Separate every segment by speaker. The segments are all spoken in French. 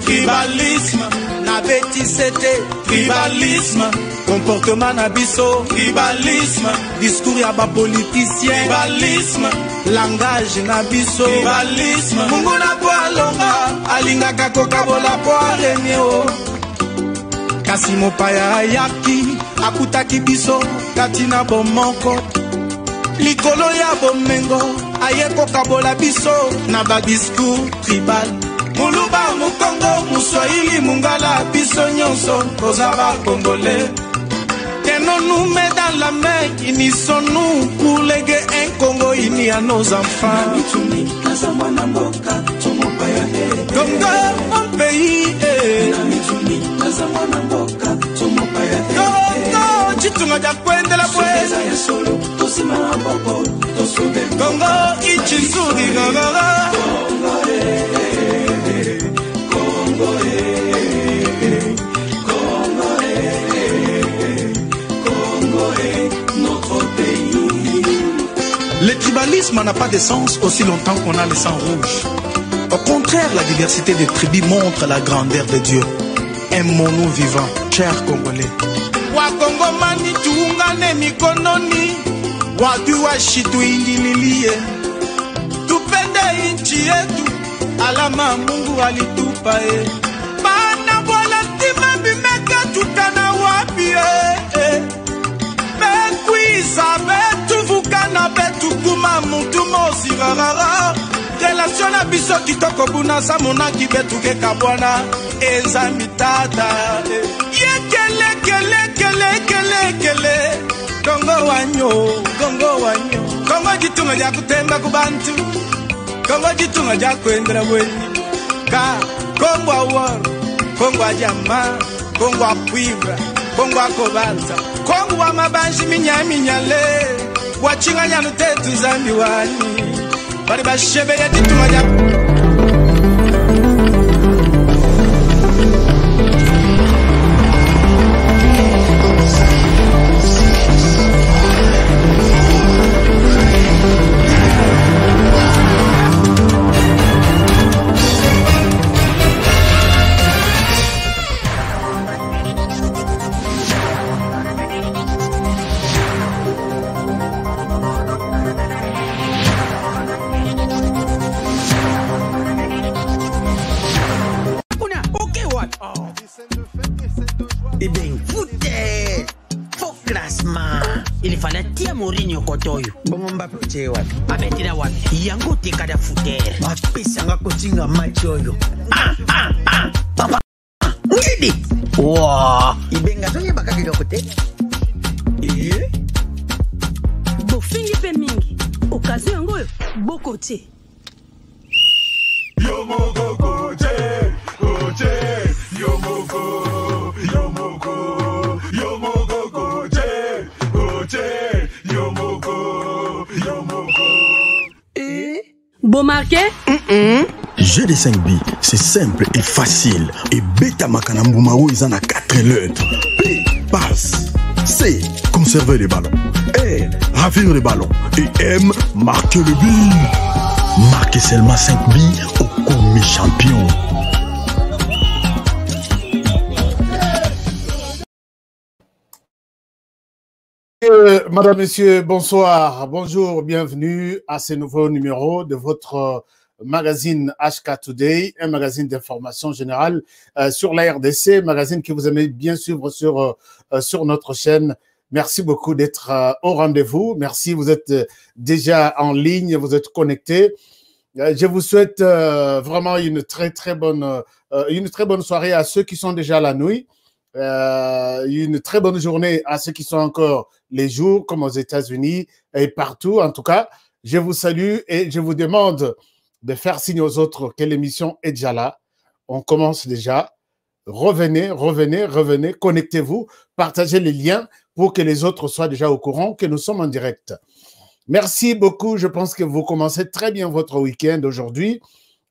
Speaker 1: tribalisme. Na bétisete, tribalisme. Comportement na biso, tribalisme. Discours ya ba politicien, tribalisme. Langage na biso, tribalisme. Mungu na po alonga, alinga kakoka bola po alenyo. Kasi mopaya ayaki, akutaki biso, katina bomoko. Likolo ya bomengo, ayeko kabola biso, na ba discours tribal. Muluba mukongo, muswahili mungala, biso nyonso, kozaba congolais. Tenons nous met dans la main, unissons-nous pour léguer un Congo uni à nos enfants. Congo, mon pays, Congo, chitunga ja kwende la bweza. Congo, ichizuri gagara. Le tribalisme n'a pas de sens aussi longtemps qu'on a le sang rouge. Au contraire, la diversité des tribus montre la grandeur de Dieu. Aimons-nous vivants, chers Congolais. Wakongomani tuungane mikononi, watu washitu ingililie. Tupende nchi yetu, alama Mungu alitupa Bana bola tima bimeka tukana wapi Bekwiza betu vukana betu kuma mutu mosi rarara. Relation na biso kitoko buna sa monaki betu ke kabwana eza mitata. Yekele kele kele kele kele. Kongo wanyo, Kongo wanyo. Kongo jitunga ja kutemba kubantu. Kongo jitunga ja kwendra weni. Ka Kongo awar, Kongo ajama, Kongo apuivra, Kongo akobalza, Kongo amabanji minyale. Wachinga nyanu tetu zambi wani. Bari bashebe ya jitunga ja.
Speaker 2: Il fallait tia Mourinho kotoyo. Bongo Mbappé uche wapi? Abetira wapi? Yango tekada futere. Mapesa kotinga match oyo. Papa. Ngidi. Wow. Ibenga tonye bakaki kote.
Speaker 3: Bofingi pe mingi. Okazo yango bokote.
Speaker 4: Yomoko koche, koche, yomoko, yomoko, yomoko koche, koche, yomoko, yomoko.
Speaker 3: Bon marqué?
Speaker 5: Jeu de 5 billes, c'est simple et facile. Et Beta Makanambumao, ils en a 4 lettres. P, passe. C, conserver les ballons. R, ravir les ballons. Et M, marquer le but. Marquez seulement 5 billes au commis champion.
Speaker 6: Madame, Monsieur, bonsoir, bonjour, bienvenue à ce nouveau numéro de votre magazine HK Today, un magazine d'information générale sur la RDC, magazine que vous aimez bien suivre sur notre chaîne. Merci beaucoup d'être au rendez-vous. Merci, vous êtes déjà en ligne, vous êtes connectés. Je vous souhaite vraiment une très bonne soirée à ceux qui sont déjà la nuit. Une très bonne journée à ceux qui sont encore les jours, comme aux États-Unis et partout. En tout cas, je vous salue et je vous demande de faire signe aux autres que l'émission est déjà là. On commence déjà. Revenez, connectez-vous, partagez les liens pour que les autres soient déjà au courant que nous sommes en direct. Merci beaucoup. Je pense que vous commencez très bien votre week-end aujourd'hui.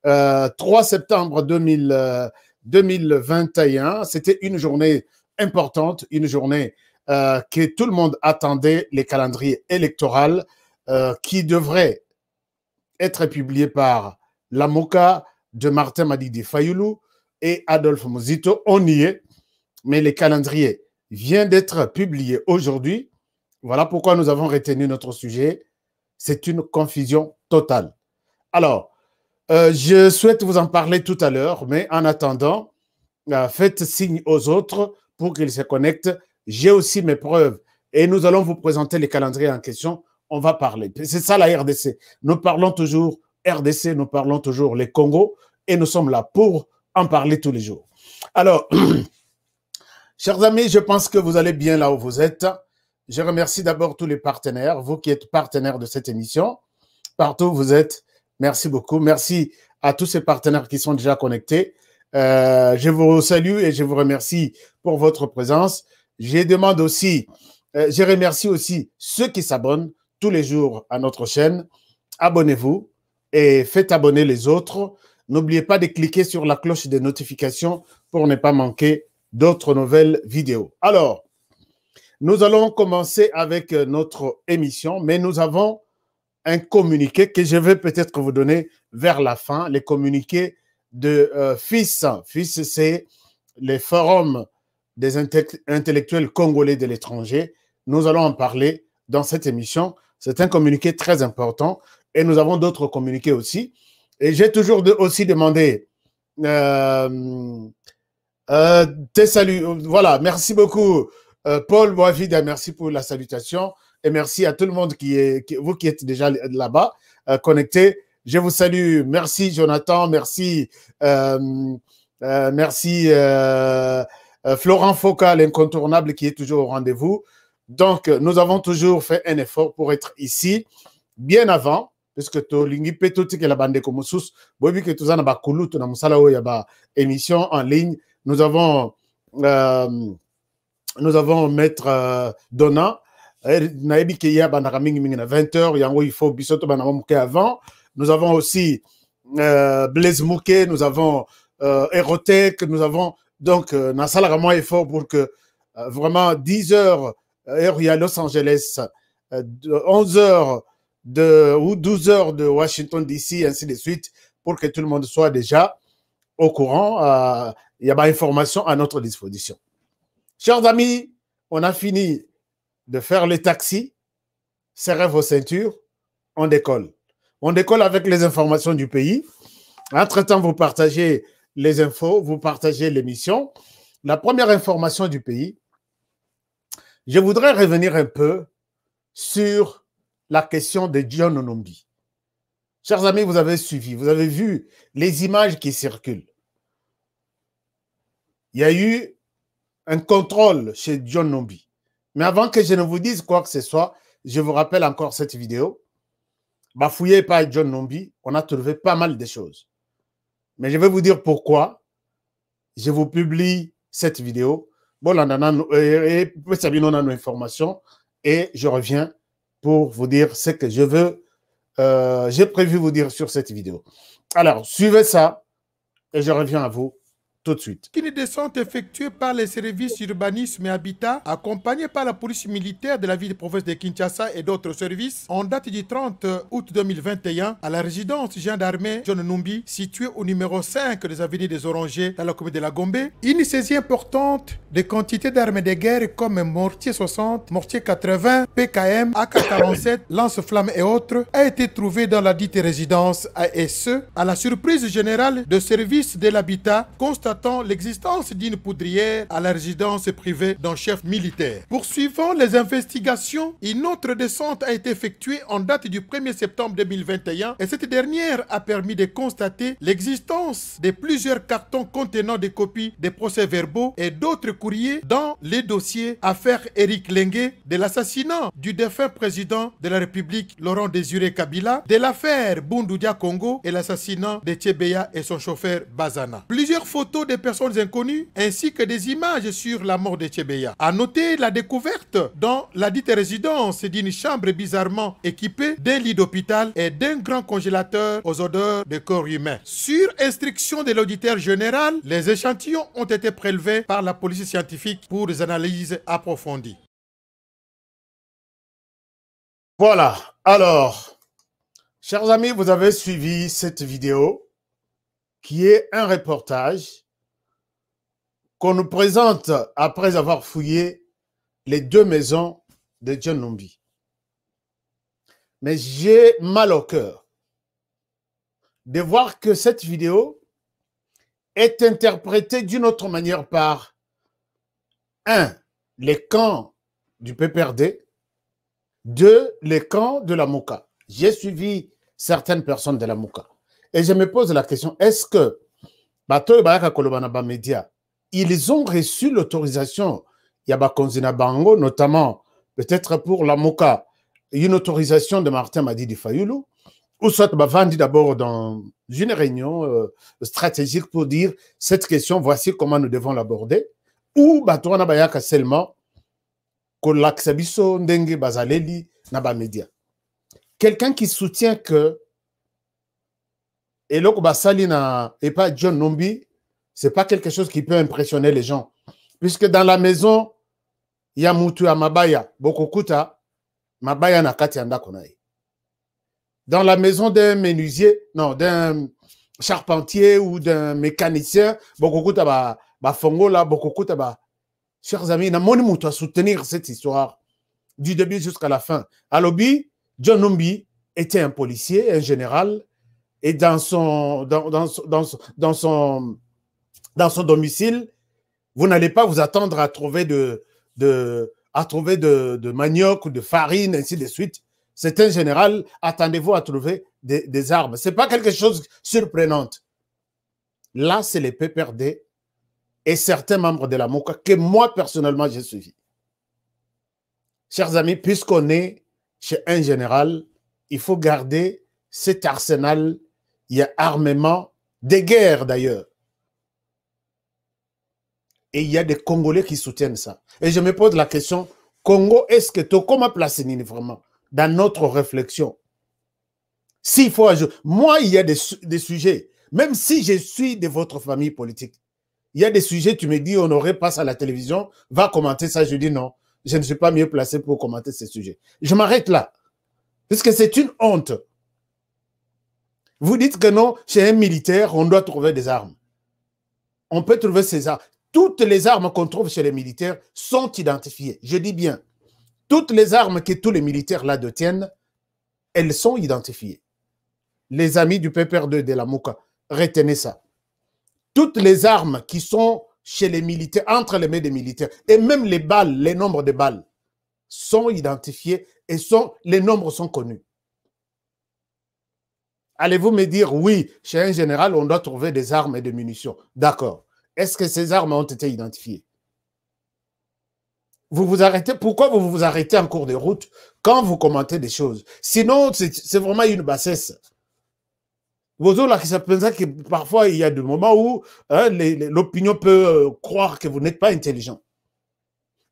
Speaker 6: 3 septembre 2021, c'était une journée importante, une journée que tout le monde attendait, les calendriers électoraux qui devraient être publiés par la MOCA de Martin Madidi Fayoulou et Adolphe Muzito. On y est, mais le calendrier vient d'être publié aujourd'hui. Voilà pourquoi nous avons retenu notre sujet. C'est une confusion totale. Alors, je souhaite vous en parler tout à l'heure, mais en attendant, faites signe aux autres pour qu'ils se connectent. J'ai aussi mes preuves et nous allons vous présenter les calendriers en question. On va parler. C'est ça la RDC. Nous parlons toujours RDC, nous parlons toujours les Congo et nous sommes là pour en parler tous les jours. Alors, chers amis, je pense que vous allez bien là où vous êtes. Je remercie d'abord tous les partenaires, vous qui êtes partenaires de cette émission. Partout où vous êtes, merci beaucoup. Merci à tous ces partenaires qui sont déjà connectés. Je vous salue et je vous remercie pour votre présence. Je remercie aussi ceux qui s'abonnent tous les jours à notre chaîne. Abonnez-vous et faites abonner les autres. N'oubliez pas de cliquer sur la cloche des notifications pour ne pas manquer d'autres nouvelles vidéos. Alors, nous allons commencer avec notre émission, mais nous avons un communiqué que je vais peut-être vous donner vers la fin, les communiqués de FIS. FIS, c'est les forums des intellectuels congolais de l'étranger. Nous allons en parler dans cette émission. C'est un communiqué très important et nous avons d'autres communiqués aussi. Et j'ai toujours aussi demandé tes saluts. Voilà, merci beaucoup. Paul Boavida, merci pour la salutation et merci à tout le monde vous qui êtes déjà là-bas connectés. Je vous salue. Merci Jonathan, merci Florent Foucault, l'incontournable qui est toujours au rendez-vous. Donc, nous avons toujours fait un effort pour être ici bien avant, puisque Tolingi Petoti que la bande comme sous, bobi que tous en a kulu na musala o yaba émission en ligne. Nous avons maître Donna naebi ke ya banda mingi mingi na 20h yango il faut bisoto bana moke avant. Nous avons aussi Blaise Mouké, nous avons Erotech, nous avons donc na sala vraiment effort pour que vraiment 10h heure à Los Angeles, 11h ou 12h de Washington DC, ainsi de suite, pour que tout le monde soit déjà au courant. Il y a des informations à notre disposition. Chers amis, on a fini de faire les taxis. Serrez vos ceintures, on décolle. On décolle avec les informations du pays. Entre-temps, vous partagez les infos, vous partagez l'émission. La première information du pays, je voudrais revenir un peu sur la question de John Numbi. Chers amis, vous avez suivi, vous avez vu les images qui circulent. Il y a eu un contrôle chez John Numbi. Mais avant que je ne vous dise quoi que ce soit, je vous rappelle encore cette vidéo. Bafouillé par John Numbi, on a trouvé pas mal de choses. Mais je vais vous dire pourquoi je vous publie cette vidéo. Bon, et nos informations et je reviens pour vous dire ce que je veux. J'ai prévu vous dire sur cette vidéo. Alors, suivez ça et je reviens à vous tout de suite.
Speaker 7: Une descente effectuée par les services urbanisme et habitat, accompagnée par la police militaire de la ville de province de Kinshasa et d'autres services, en date du 30 août 2021, à la résidence gendarmerie John Numbi, située au numéro 5 des avenues des Orangers, dans la commune de la Gombe, une saisie importante de quantités d'armes de guerre comme mortier 60, mortier 80, PKM, AK-47, lance-flammes et autres, a été trouvée dans la dite résidence ASE, à la surprise générale de services de l'habitat, constatant l'existence d'une poudrière à la résidence privée d'un chef militaire. Poursuivant les investigations, une autre descente a été effectuée en date du 1er septembre 2021 et cette dernière a permis de constater l'existence de plusieurs cartons contenant des copies des procès-verbaux et d'autres courriers dans les dossiers affaire Éric Lengue, de l'assassinat du défunt président de la République Laurent Désiré Kabila, de l'affaire Bundoudia Congo et l'assassinat de Tchebeya et son chauffeur Bazana. Plusieurs photos des personnes inconnues ainsi que des images sur la mort de Tchebeya. A noter la découverte dans la dite résidence d'une chambre bizarrement équipée d'un lit d'hôpital et d'un grand congélateur aux odeurs de corps humain. Sur instruction de l'auditeur général, les échantillons ont été prélevés par la police scientifique pour des analyses approfondies.
Speaker 6: Voilà. Alors, chers amis, vous avez suivi cette vidéo qui est un reportage qu'on nous présente, après avoir fouillé les 2 maisons de John Numbi. Mais j'ai mal au cœur de voir que cette vidéo est interprétée d'une autre manière par les camps du PPRD, 2, les camps de la Mouka. J'ai suivi certaines personnes de la Mouka. Et je me pose la question, est-ce que Bato et Bayaka Kolobanaba Média, ils ont reçu l'autorisation Yabakonzina Bango, notamment peut-être pour la Mouka, une autorisation de Martin Madidi Fayoulou, ou soit Bavandi d'abord dans une réunion stratégique pour dire cette question, voici comment nous devons l'aborder, ou Batouana Bayaka seulement, Kolaksabiso Ndenge Bazaleli Naba Média. Quelqu'un qui soutient que Eloko Basali et pas John Numbi, ce n'est pas quelque chose qui peut impressionner les gens. Puisque dans la maison, il y a Moutou à Mabaya, Bokokuta, Mabaya Nakati Andakonaï. Dans la maison d'un menuisier, non, d'un charpentier ou d'un mécanicien, Bokokuta ba Fongo là, Bokokuta ba. Chers amis, na moni Moutou à soutenir cette histoire du début jusqu'à la fin. À l'obi, John Numbi était un policier, un général, et dans son domicile, vous n'allez pas vous attendre à trouver de manioc ou de farine, ainsi de suite. C'est un général, attendez-vous à trouver des armes. Ce n'est pas quelque chose de surprenant. Là, c'est les PPRD et certains membres de la MOCA que moi, personnellement, j'ai suivi. Chers amis, puisqu'on est chez un général, il faut garder cet arsenal. Il y a armement, des guerres d'ailleurs. Et il y a des Congolais qui soutiennent ça. Et je me pose la question, Congo, est-ce que tu comment placer vraiment dans notre réflexion? S'il faut ajouter, moi, il y a des sujets, même si je suis de votre famille politique, il y a des sujets, tu me dis, Honoré, passe à la télévision, va commenter ça. Je dis non, je ne suis pas mieux placé pour commenter ces sujets. Je m'arrête là, puisque c'est une honte. Vous dites que non, chez un militaire, on doit trouver des armes. On peut trouver ces armes. Toutes les armes qu'on trouve chez les militaires sont identifiées. Je dis bien, toutes les armes que tous les militaires là détiennent, elles sont identifiées. Les amis du PPR2 de la Mouka, retenez ça. Toutes les armes qui sont chez les militaires, entre les mains des militaires, et même les balles, les nombres de balles, sont identifiés et les nombres sont connus. Allez-vous me dire, oui, chez un général, on doit trouver des armes et des munitions. D'accord. Est-ce que ces armes ont été identifiées? Vous vous arrêtez. Pourquoi vous vous arrêtez en cours de route quand vous commentez des choses? Sinon, c'est vraiment une bassesse. Vous avez qui que parfois, il y a des moments où l'opinion peut croire que vous n'êtes pas intelligent.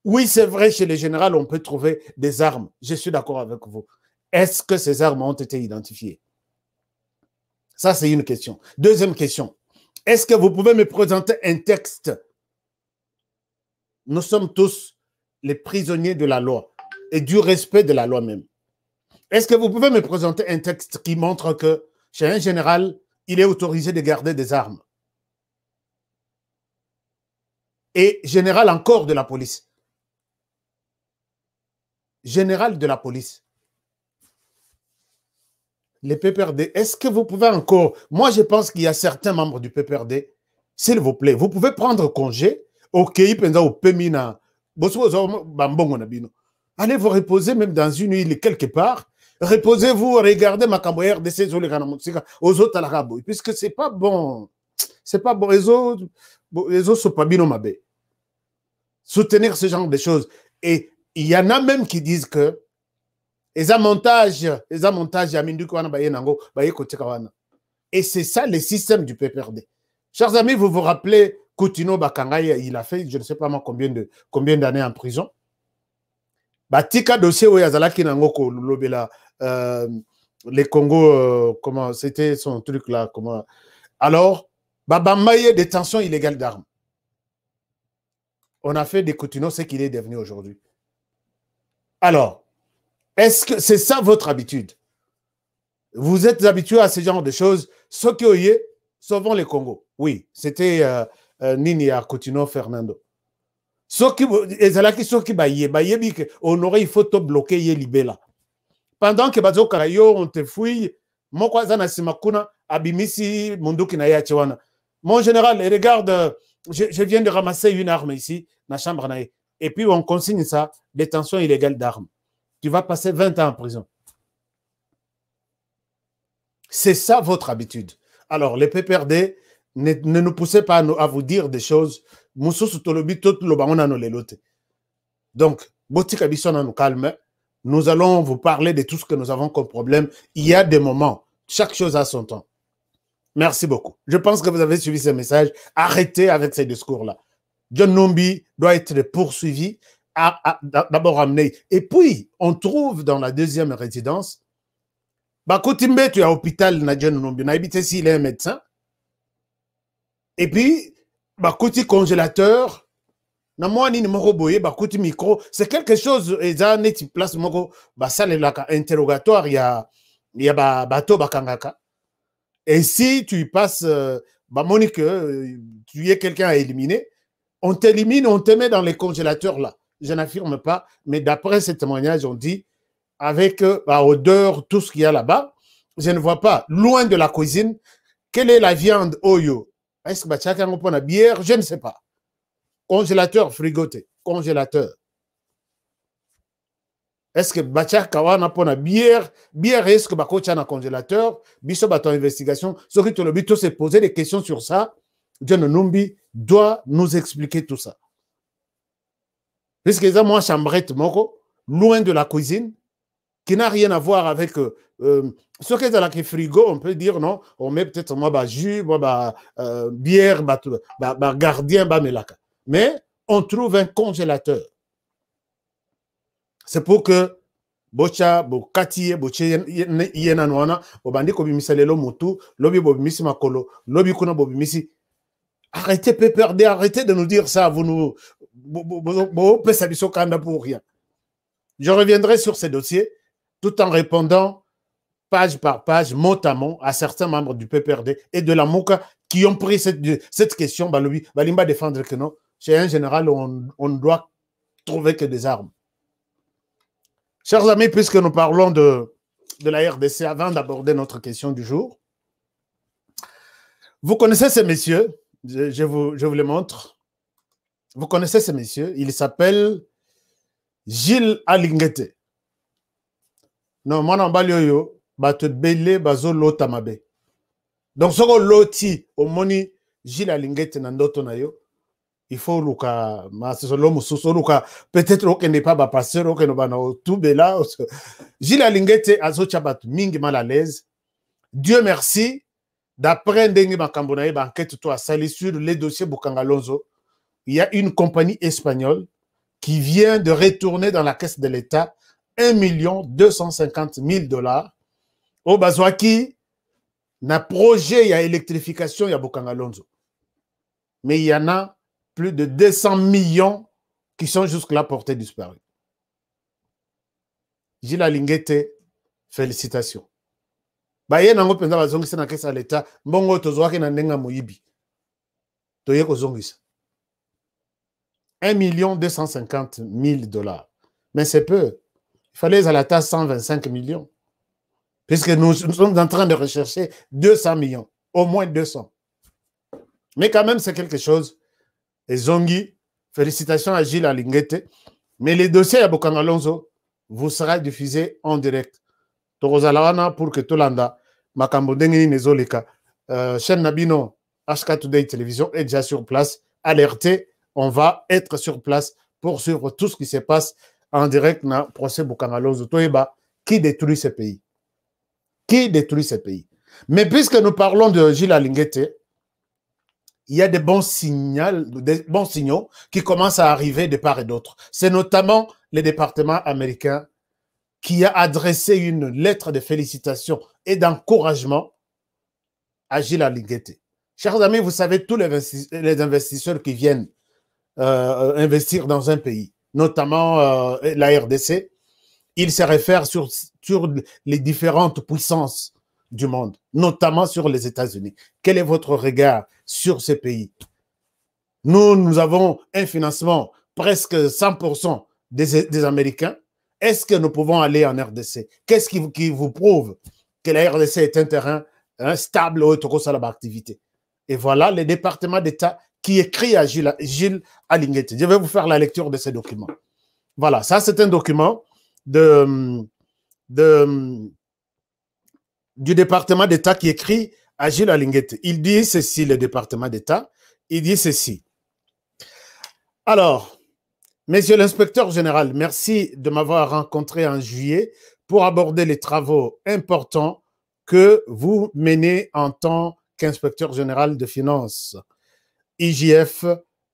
Speaker 6: Oui, c'est vrai, chez les généraux, on peut trouver des armes. Je suis d'accord avec vous. Est-ce que ces armes ont été identifiées? Ça, c'est une question. Deuxième question. Est-ce que vous pouvez me présenter un texte? Nous sommes tous les prisonniers de la loi et du respect de la loi même. Est-ce que vous pouvez me présenter un texte qui montre que chez un général, il est autorisé de garder des armes? Et général encore de la police. Général de la police. Les PPRD, est-ce que vous pouvez encore... Moi, je pense qu'il y a certains membres du PPRD, s'il vous plaît, vous pouvez prendre congé, ok, au Pemina, allez vous reposer même dans une île quelque part, reposez-vous, regardez ma camboyère de ces aux autres à la puisque c'est pas bon. C'est pas bon. Les autres sont pas bien mabé. Soutenir ce genre de choses. Et il y en a même qui disent que et c'est ça le système du PPRD. Chers amis, vous vous rappelez Koutino Bakangaya, il a fait, je ne sais pas moi combien d'années en prison. Batika dossier où Yazalaki Nangoko, les Congo, comment c'était son truc là, comment. Alors, Babamaye, détention illégale d'armes. On a fait des Koutino ce qu'il est devenu aujourd'hui. Alors, est-ce que c'est ça votre habitude? Vous êtes habitué à ce genre de choses. Ce qui est, sauvons les Congo. Oui, c'était nini ya Coutinho Fernando. Soki ezalaki soki bayebi que honoré il faut te bloquer ye libela. Pendant que bazoka yo on te fouille moko azana simakuna abimisi munduki na yache wana. Mon général, regarde, je viens de ramasser une arme ici, dans la chambre. Et puis on consigne ça, détention illégale d'armes. Tu vas passer 20 ans en prison. C'est ça votre habitude. Alors, les PPRD, ne nous poussez pas à vous dire des choses. Donc, nous calme. Nous allons vous parler de tout ce que nous avons comme problème. Il y a des moments, chaque chose a son temps. Merci beaucoup. Je pense que vous avez suivi ce message. Arrêtez avec ces discours-là. John Numbi doit être poursuivi, d'abord amené. Et puis, on trouve dans la deuxième résidence, Bakotimbe, tu es à l'hôpital, John Numbi. N'habite s'il est un médecin. Et puis, Bakoti congélateur, Namwani numéro boye, Bakoti micro. C'est quelque chose, et ça, n'est place, moko, basale laka interrogatoire, il y a bateau bakangaka. Et si tu passes, Monique, tu es quelqu'un à éliminer, on t'élimine, on te met dans les congélateurs là. Je n'affirme pas, mais d'après ce témoignage, on dit, avec odeur, tout ce qu'il y a là-bas, je ne vois pas, loin de la cuisine, quelle est la viande Oyo? Est-ce que chacun a la bière? Je ne sais pas. Congélateur, frigoté, congélateur. Est-ce que Bachaka wana pona bière est-ce que Bakocha na congélateur, biso bato investigation, ce que tu le but c'est poser des questions sur ça. John Numbi doit nous expliquer tout ça. Parce que ça moi chambrette moko loin de la cuisine qui n'a rien à voir avec ce qui est dans la frigo, on peut dire non, on met peut-être moi jus, bière, gardien, melaka. Mais on trouve un congélateur. C'est pour que bocha bokati boche yena nwana obandi ko bimisa lelo mutu lobi bobimisi makolo lobi kuna bobimisi. Arrêtez PPRD, arrêtez de nous dire ça, vous nous pour rien. Je reviendrai sur ces dossiers tout en répondant page par page, mot à mot, à certains membres du PPRD et de la MOUCA qui ont pris cette question. Balimba défendre que non. Chez un général, on ne doit trouver que des armes. Chers amis, puisque nous parlons de la RDC, avant d'aborder notre question du jour, vous connaissez ces messieurs, je vous les montre. Vous connaissez ces messieurs, il s'appelle Gilles Alingete. Non, moi, je bato belé bazo lota mabe. Donc, ce que loti au moni Gilles Alingete nandoto na yo, il faut luka peut-être qu'il n'est pas pasteur que nous banao tout bela. Gilles Alingete azo chabat mingi mal à l'aise. Dieu merci, d'après Ndengi Makambonaye banquette toi sali sur les dossiers Bukangalonzo, il y a une compagnie espagnole qui vient de retourner dans la caisse de l'État 1 250 000 $. Au Bazouaki, na projet, il y a électrification, il y a Bukangalonzo. Mais il y en a plus de 200 millions qui sont jusque-là portés disparus. Gilles Alingete, félicitations. Baye nango penza bazongisa na kesa l'État, mbongo tozwaki na ndenga moyibi. Toye kozongisa. 1 250 000 $. Mais c'est peu. Il fallait à la tasse 125 millions. Puisque nous sommes en train de rechercher 200 millions. Au moins 200. Mais quand même, c'est quelque chose. Et Zongi, félicitations à Gilles Alingete. Mais les dossiers à Bukangalonzo vous sera diffusé en direct. Torozalawana pour que Tolanda, Makambo Dengi Nezolika, chaîne Nabino, HK Today Télévision est déjà sur place. Alerté, on va être sur place pour suivre tout ce qui se passe en direct dans le procès Bukangalonzo. Toeba, qui détruit ce pays? Qui détruit ce pays? Mais puisque nous parlons de Gilles Alingete, il y a des bons signaux qui commencent à arriver de part et d'autre. C'est notamment le département américain qui a adressé une lettre de félicitations et d'encouragement à Gilles Alingete. Chers amis, vous savez, tous les investisseurs qui viennent investir dans un pays, notamment la RDC, ils se réfèrent sur les différentes puissances du monde, notamment sur les États-Unis. Quel est votre regard sur ces pays? Nous avons un financement presque 100% des Américains. Est-ce que nous pouvons aller en RDC? Qu'est-ce qui vous prouve que la RDC est un terrain stable où il y a activité? Et voilà le département d'État qui écrit à Gilles Alinguete. Je vais vous faire la lecture de ces documents. Voilà, ça c'est un document du département d'État qui écrit à Gilles Alinguete. Il dit ceci, le département d'État, il dit ceci. Alors, Monsieur l'inspecteur général, merci de m'avoir rencontré en juillet pour aborder les travaux importants que vous menez en tant qu'inspecteur général de finances, IGF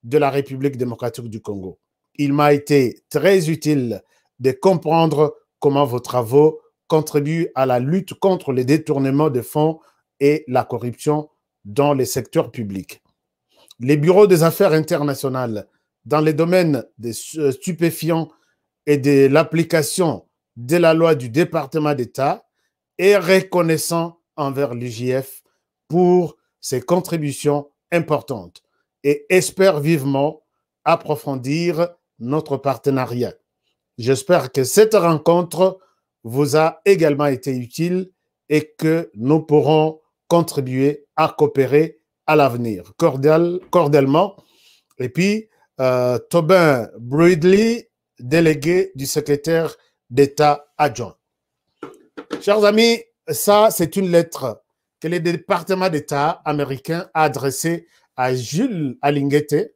Speaker 6: de la République démocratique du Congo. Il m'a été très utile de comprendre comment vos travaux contribuent à la lutte contre les détournements de fonds et la corruption dans les secteurs publics. Les bureaux des affaires internationales dans les domaines des stupéfiants et de l'application de la loi du département d'État est reconnaissant envers l'IGF pour ses contributions importantes et espère vivement approfondir notre partenariat. J'espère que cette rencontre vous a également été utile et que nous pourrons contribuer à coopérer à l'avenir. Cordialement. Et puis, Tobin Bridley, délégué du secrétaire d'État adjoint. Chers amis, ça, c'est une lettre que le département d'État américain a adressée à Jules Alinguete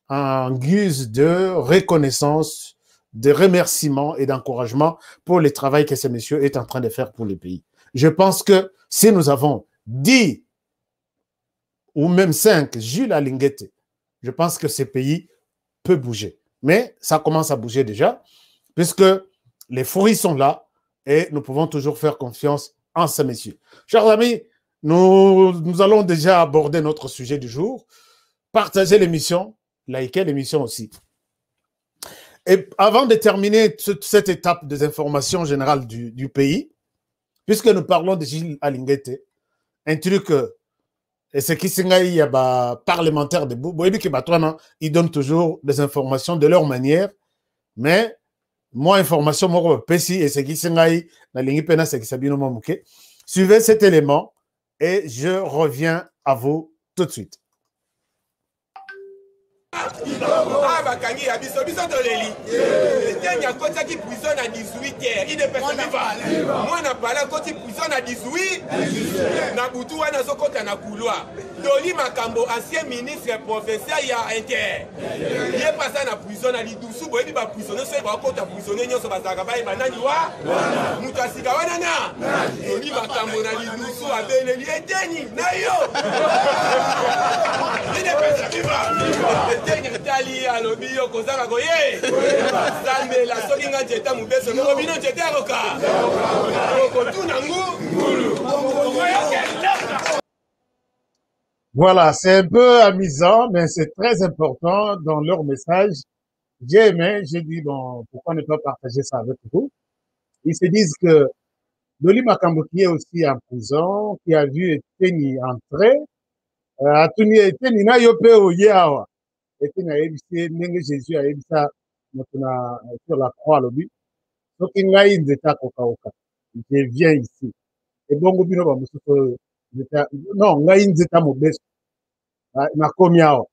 Speaker 6: en guise de reconnaissance, de remerciement et d'encouragement pour le travail que ce monsieur est en train de faire pour le pays. Je pense que si nous avons 10 ou même 5 Jules Alinguete, je pense que ce pays peut bouger. Mais ça commence à bouger déjà, puisque les fruits sont là et nous pouvons toujours faire confiance en ces messieurs. Chers amis, nous allons déjà aborder notre sujet du jour. Partagez l'émission, likez l'émission aussi. Et avant de terminer cette étape des informations générales du pays, puisque nous parlons de Gilles Alinguete, un truc... Et ce qui s'engage, il y a parlementaires de Bouybi qui ils donnent toujours des informations de leur manière, mais moi, information, moi, Pessi et ce qui s'engage, la ligne pena, c'est qui s'habille au Mamouké. Suivez cet élément et je reviens à vous tout de suite.
Speaker 8: Ah, bakangi ya biso toleli. Tenya kota ki prison à 18h. Il ne peut pas. Moi na pala koti prison à 18. Na butu wana sokota na couloir. Doli Makambo, ancien ministre professeur ya inter. Il est passé na prison à Lidusu, boyebi ba prisonnier so ba kota prisonnier nyoso bazaka ba banani wa. Mutu asika wana na. Doli Makambo na Lidusu abeleli eteni na yo. Il ne peut pas. Tali alobi yo kozanga koye sambe la sokinga jeta mubeso no bino jeta roka ko tunangu.
Speaker 6: Voilà, c'est un peu amusant, mais c'est très important dans leur message. J'ai aimé, j'ai dit, bon, pourquoi ne pas partager ça avec vous? Ils se disent que Doli Makambo, qui est aussi en prison, qui a vu Eteni entrer, a tenu Eteni na yope oyeawa. Eteni a ébissé, Nenge Jésus a ébissé sur la croix, le but. Donc, il y a une état kokaoka. Je viens ici. Et bon, bino ba musuko, non, il y a une état modeste. Na komiao.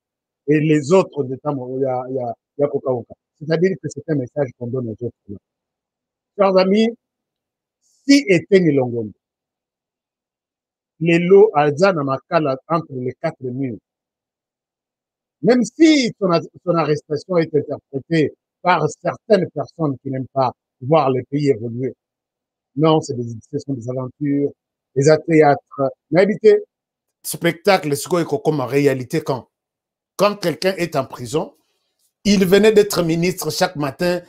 Speaker 6: Et les autres états, il y a kokaoka. C'est-à-dire que c'est un message qu'on donne aux autres. Chers amis, si Eteni Longondo, les lots Alzana Makala entre les 4 murs, même si son arrestation est interprétée par certaines personnes qui n'aiment pas voir le pays évoluer, non, ce sont des aventures, des théâtres. Mais habiter spectacle, c'est quoi comme en réalité quand quelqu'un est en prison, il venait d'être ministre chaque matin,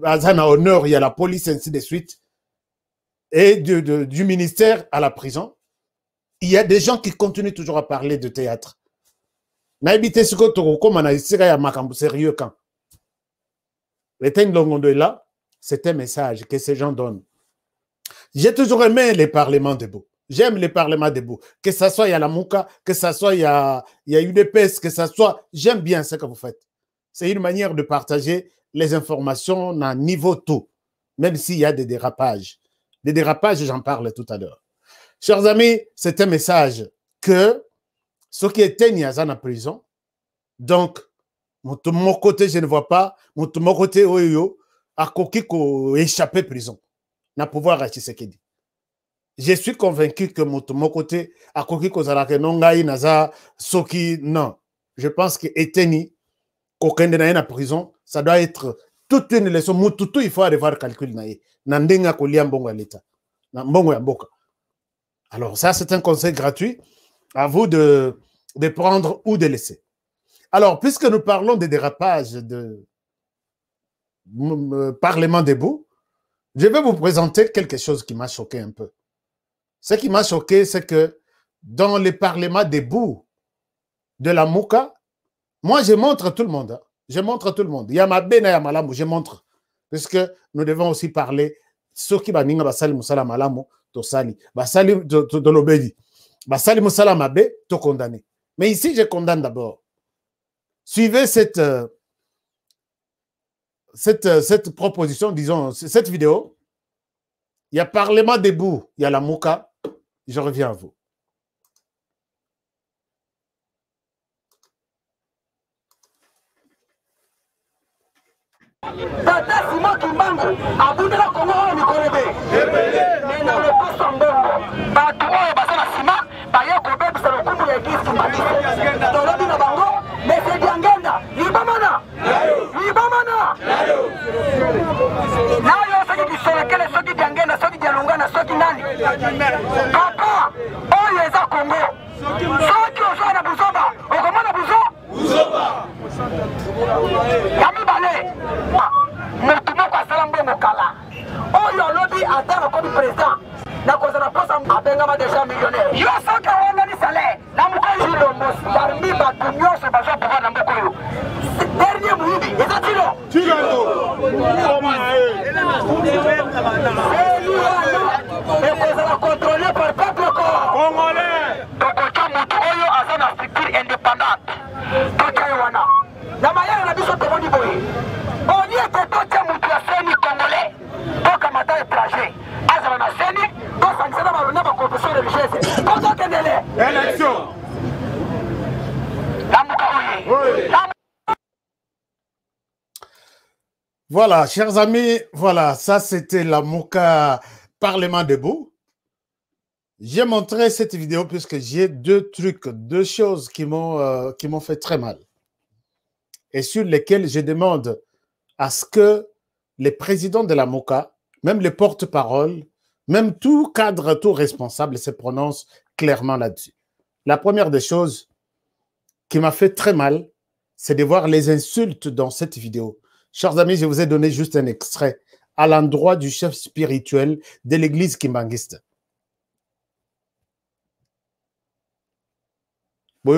Speaker 6: Azana honneur, il y a la police, ainsi de suite, et du ministère à la prison. Il y a des gens qui continuent toujours à parler de théâtre. N'habitez ce que comme on a ici, il y a un sérieux quand. L'État Longondo là, c'est un message que ces gens donnent. J'ai toujours aimé les parlements debout. J'aime les parlements debout. Que ça soit il y a la Mouka, que ça soit il y a UDPS, que ça soit... J'aime bien ce que vous faites. C'est une manière de partager les informations à niveau tout, même s'il y a des dérapages. Des dérapages, j'en parle tout à l'heure. Chers amis, c'est un message que ceux qui étaient à en prison, donc, de mon côté, je ne vois pas, de mon côté, à Koki ko échappé prison, n'a pouvoir à Tshisekedi. Je suis convaincu que de mon côté, à Koki ko Zarake Nongaï, Naza, Soki, non. Je pense que Eteni, qu'aucun de la prison, ça doit être toute une leçon. Mututu, il faut aller voir le calcul. Nandenga Kolia Mbongo à l'État. Mbongo Mboka. Alors, ça, c'est un conseil gratuit. À vous de prendre ou de laisser. Alors, puisque nous parlons des dérapages de Parlement debout, je vais vous présenter quelque chose qui m'a choqué un peu. Ce qui m'a choqué, c'est que dans les parlements debout de la Mouka, moi, je montre tout le monde. Hein. Je montre tout le monde. Il y a ma bena, il y a malamu, je montre. Puisque nous devons aussi parler ceux qui va ninga basali musala malamu, to sali. Basali to l'obédi. Basali musala mabe, to condamné. Mais ici, je condamne d'abord. Suivez cette proposition, disons, cette vidéo. Il y a Parlement debout, il y a la Mouka. Je reviens à vous.
Speaker 9: Tata Simon Kimbangu, Abundela Congo, Nikolebe. Mais dans le poste en bongo, Batou, Basana Sima, Bayo Kobe, Bissalokumbu, l'église Kimbali. Dans le Bina Bango, mais c'est Diangenda, Libamana. Libamana. Nayo, ceux qui sont lesquels, ceux qui Diangenda, ceux qui Dialungana, ceux qui Nani. Papa, oh, les a Congo. Ceux qui ont joué à la Bouzoba, au comment la Bouzoba. Yami Balé. Mutumo kwa salambo mokala. Oyo lobby atteint comme président. Na cause na posa abenga déjà millionnaire. Yo saka wana ni salaire. Na muko jilo mos parmi batu nyonso bazo pouvoir na moko yo. Dernier muhibi, eza tilo. Tilo. Et cause na contrôlé par peuple congolais. Tokocha mutu oyo azana structure indépendante. Tokocha wana. Na mayana na biso tomoni boye. On y est tokocha mutu ya seni congolais. Toka mata étranger. Azana na seni, to sanctionner ba confession religieuse. Kozo kendele. Élection.
Speaker 6: Voilà, chers amis, voilà, ça c'était la Mouka Parlement debout. J'ai montré cette vidéo puisque j'ai deux choses qui m'ont fait très mal et sur lesquelles je demande à ce que les présidents de la Mouka, même les porte-paroles, même tout cadre, tout responsable se prononcent clairement là-dessus. La première des choses qui m'a fait très mal, c'est de voir les insultes dans cette vidéo. Chers amis, je vous ai donné juste un extrait à l'endroit du chef spirituel de l'église kimbanguiste. Je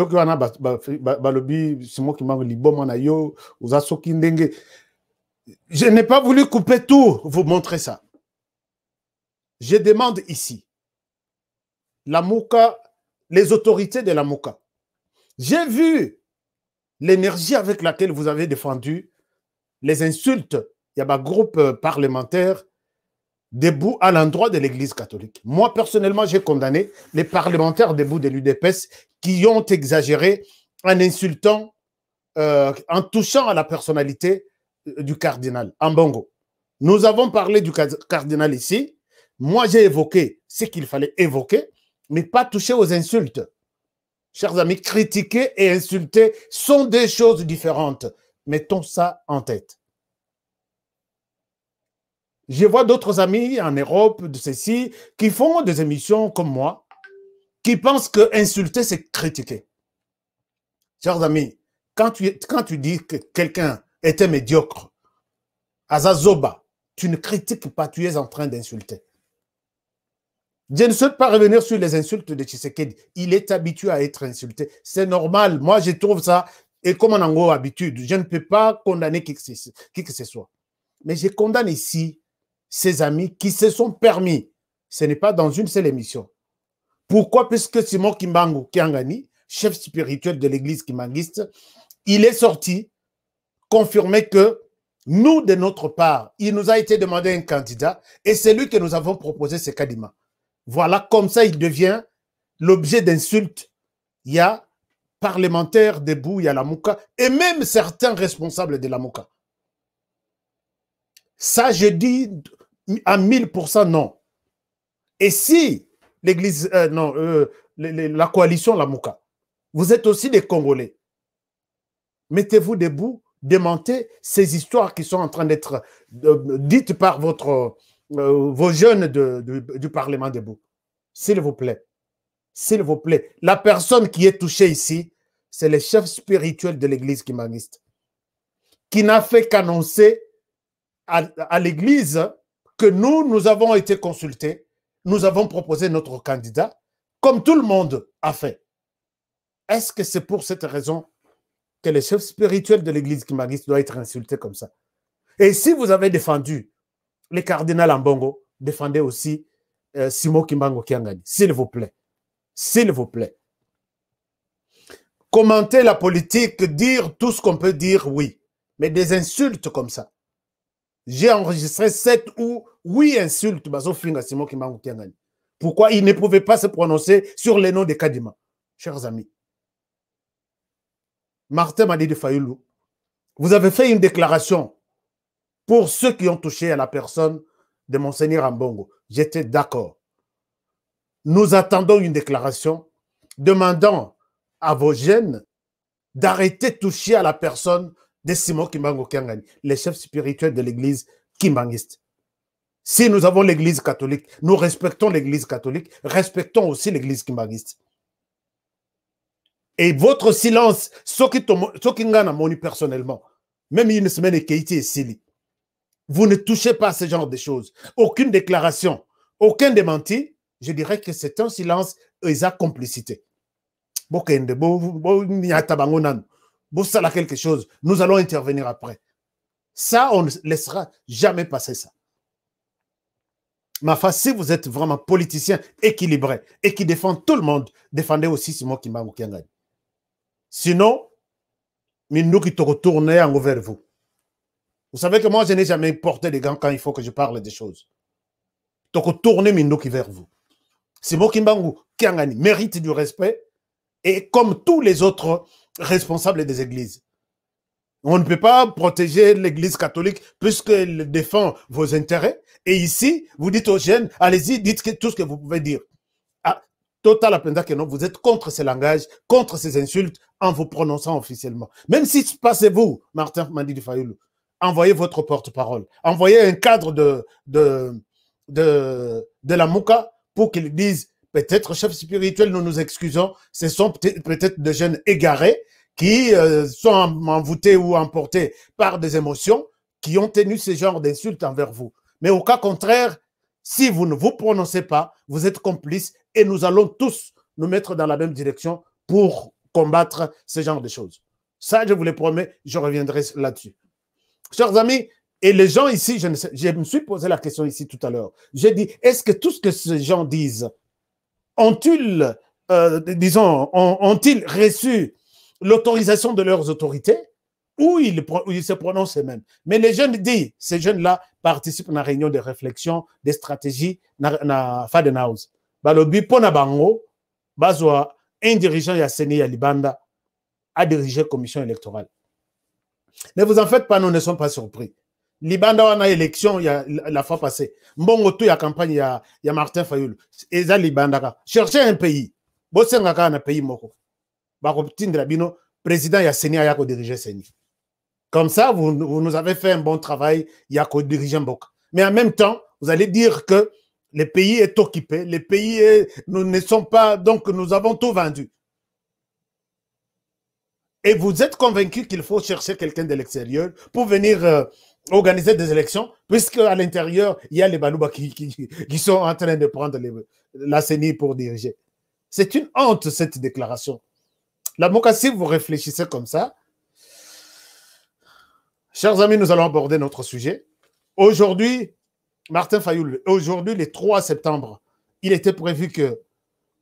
Speaker 6: n'ai pas voulu couper tout, vous montrer ça. Je demande ici, la Mouka, les autorités de la Mouka. J'ai vu l'énergie avec laquelle vous avez défendu les insultes. Il y a un groupe parlementaire debout à l'endroit de l'Église catholique. Moi, personnellement, j'ai condamné les parlementaires debout de l'UDPS qui ont exagéré en insultant, en touchant à la personnalité du cardinal, Ambongo. Nous avons parlé du cardinal ici. Moi, j'ai évoqué ce qu'il fallait évoquer, mais pas toucher aux insultes. Chers amis, critiquer et insulter sont des choses différentes. Mettons ça en tête. Je vois d'autres amis en Europe, de ceci, qui font des émissions comme moi, qui pensent que insulter, c'est critiquer. Chers amis, quand tu dis que quelqu'un était médiocre, Azazoba, tu ne critiques pas, tu es en train d'insulter. Je ne souhaite pas revenir sur les insultes de Tshisekedi. Il est habitué à être insulté. C'est normal. Moi, je trouve ça, et comme on a habitude, je ne peux pas condamner qui que ce soit. Mais je condamne ici ces amis qui se sont permis, ce n'est pas dans une seule émission, Pourquoi? Puisque Simon Kimbangu Kiangani, chef spirituel de l'église kimbanguiste, il est sorti confirmer que nous, de notre part, il nous a été demandé un candidat et c'est lui que nous avons proposé, c'est Kadima. Voilà, comme ça, il devient l'objet d'insultes. Il y a parlementaires debout, il y a la Mouka et même certains responsables de la Mouka. Ça, je dis à 1000% non. Et si l'église, la coalition, la Mouka, vous êtes aussi des Congolais, mettez-vous debout, démentez ces histoires qui sont en train d'être dites par vos jeunes du Parlement debout. S'il vous plaît. S'il vous plaît. La personne qui est touchée ici, c'est le chef spirituel de l'église kimbanguiste, qui n'a fait qu'annoncer à l'église que nous avons été consultés, nous avons proposé notre candidat, comme tout le monde a fait. Est-ce que c'est pour cette raison que le chef spirituel de l'église kimbanguiste doit être insulté comme ça? Et si vous avez défendu les cardinals Ambongo, défendez aussi Simon Kimbangu Kiangani, s'il vous plaît. S'il vous plaît. Commenter la politique, dire tout ce qu'on peut dire, oui. Mais des insultes comme ça. J'ai enregistré 7 ou 8 insultes à Simon Kimbangu Kiangani. Pourquoi il ne pouvait pas se prononcer sur les noms de Kadima? Chers amis. Martin Madidi Fayoulou, vous avez fait une déclaration pour ceux qui ont touché à la personne de Monseigneur Ambongo. J'étais d'accord. Nous attendons une déclaration demandant à vos jeunes d'arrêter de toucher à la personne de Simon Kimbangu Kiangani, le chef spirituel de l'église kimbanguiste. Si nous avons l'église catholique, nous respectons l'église catholique, respectons aussi l'église kimbanguiste. Et votre silence, ce qui ngana moni personnellement, même une semaine et Keiti et Sili, vous ne touchez pas à ce genre de choses. Aucune déclaration, aucun démenti, je dirais que c'est un silence et sa complicité. Quelque chose, nous allons intervenir après. Ça, on ne laissera jamais passer ça. Ma foi, si vous êtes vraiment politicien équilibré et qui défend tout le monde, défendez aussi Simon Kimbangu Kiangani. Sinon, nous qui te retournez en vers vous. Vous savez que moi, je n'ai jamais porté des gants quand il faut que je parle des choses. Tu retournez Mindoki vers vous. Simon Kimbangu Kiangani mérite du respect et comme tous les autres responsables des églises. On ne peut pas protéger l'église catholique puisqu'elle défend vos intérêts. Et ici, vous dites aux jeunes, allez-y, dites tout ce que vous pouvez dire. Ah, total appenda que non, vous êtes contre ces langages, contre ces insultes en vous prononçant officiellement. Même si passez-vous, Martin Madidi Fayoulou, envoyez votre porte-parole, envoyez un cadre de la Mouka pour qu'ils disent, peut-être chef spirituel, nous nous excusons, ce sont peut-être des jeunes égarés qui sont envoûtés ou emportés par des émotions qui ont tenu ce genre d'insultes envers vous. Mais au cas contraire, si vous ne vous prononcez pas, vous êtes complices et nous allons tous nous mettre dans la même direction pour combattre ce genre de choses. Ça, je vous le promets, je reviendrai là-dessus. Chers amis, et les gens ici, je me suis posé la question ici tout à l'heure. J'ai dit, est-ce que tout ce que ces gens disent, ont-ils reçu l'autorisation de leurs autorités ou ils se prononcent eux-mêmes? Mais les jeunes disent, ces jeunes-là participent à la réunion de réflexion, de stratégie, na Faden House. Balobi pona bango, bazwa un dirigeant Yasseni Yalibanda a dirigé la commission électorale. Ne vous en faites pas, nous ne sommes pas surpris. Libanda a élection la fois passée. Mbongo tout ya campagne ya Martin Fayoulou. Et ça Libanda cherchez un pays. Bossengaka un pays moko. Bino président Yasseni a dirigé Seni. Comme ça, vous nous avez fait un bon travail, Yako dirigé Mboka. Mais en même temps, vous allez dire que le pays est occupé, nous ne sommes pas, donc nous avons tout vendu. Et vous êtes convaincu qu'il faut chercher quelqu'un de l'extérieur pour venir organiser des élections, puisque à l'intérieur, il y a les Balouba qui sont en train de prendre la CENI pour diriger. C'est une honte, cette déclaration. La Moka, si vous réfléchissez comme ça, chers amis, nous allons aborder notre sujet. Aujourd'hui, Martin Fayoulou, aujourd'hui, le 3 septembre, il était prévu que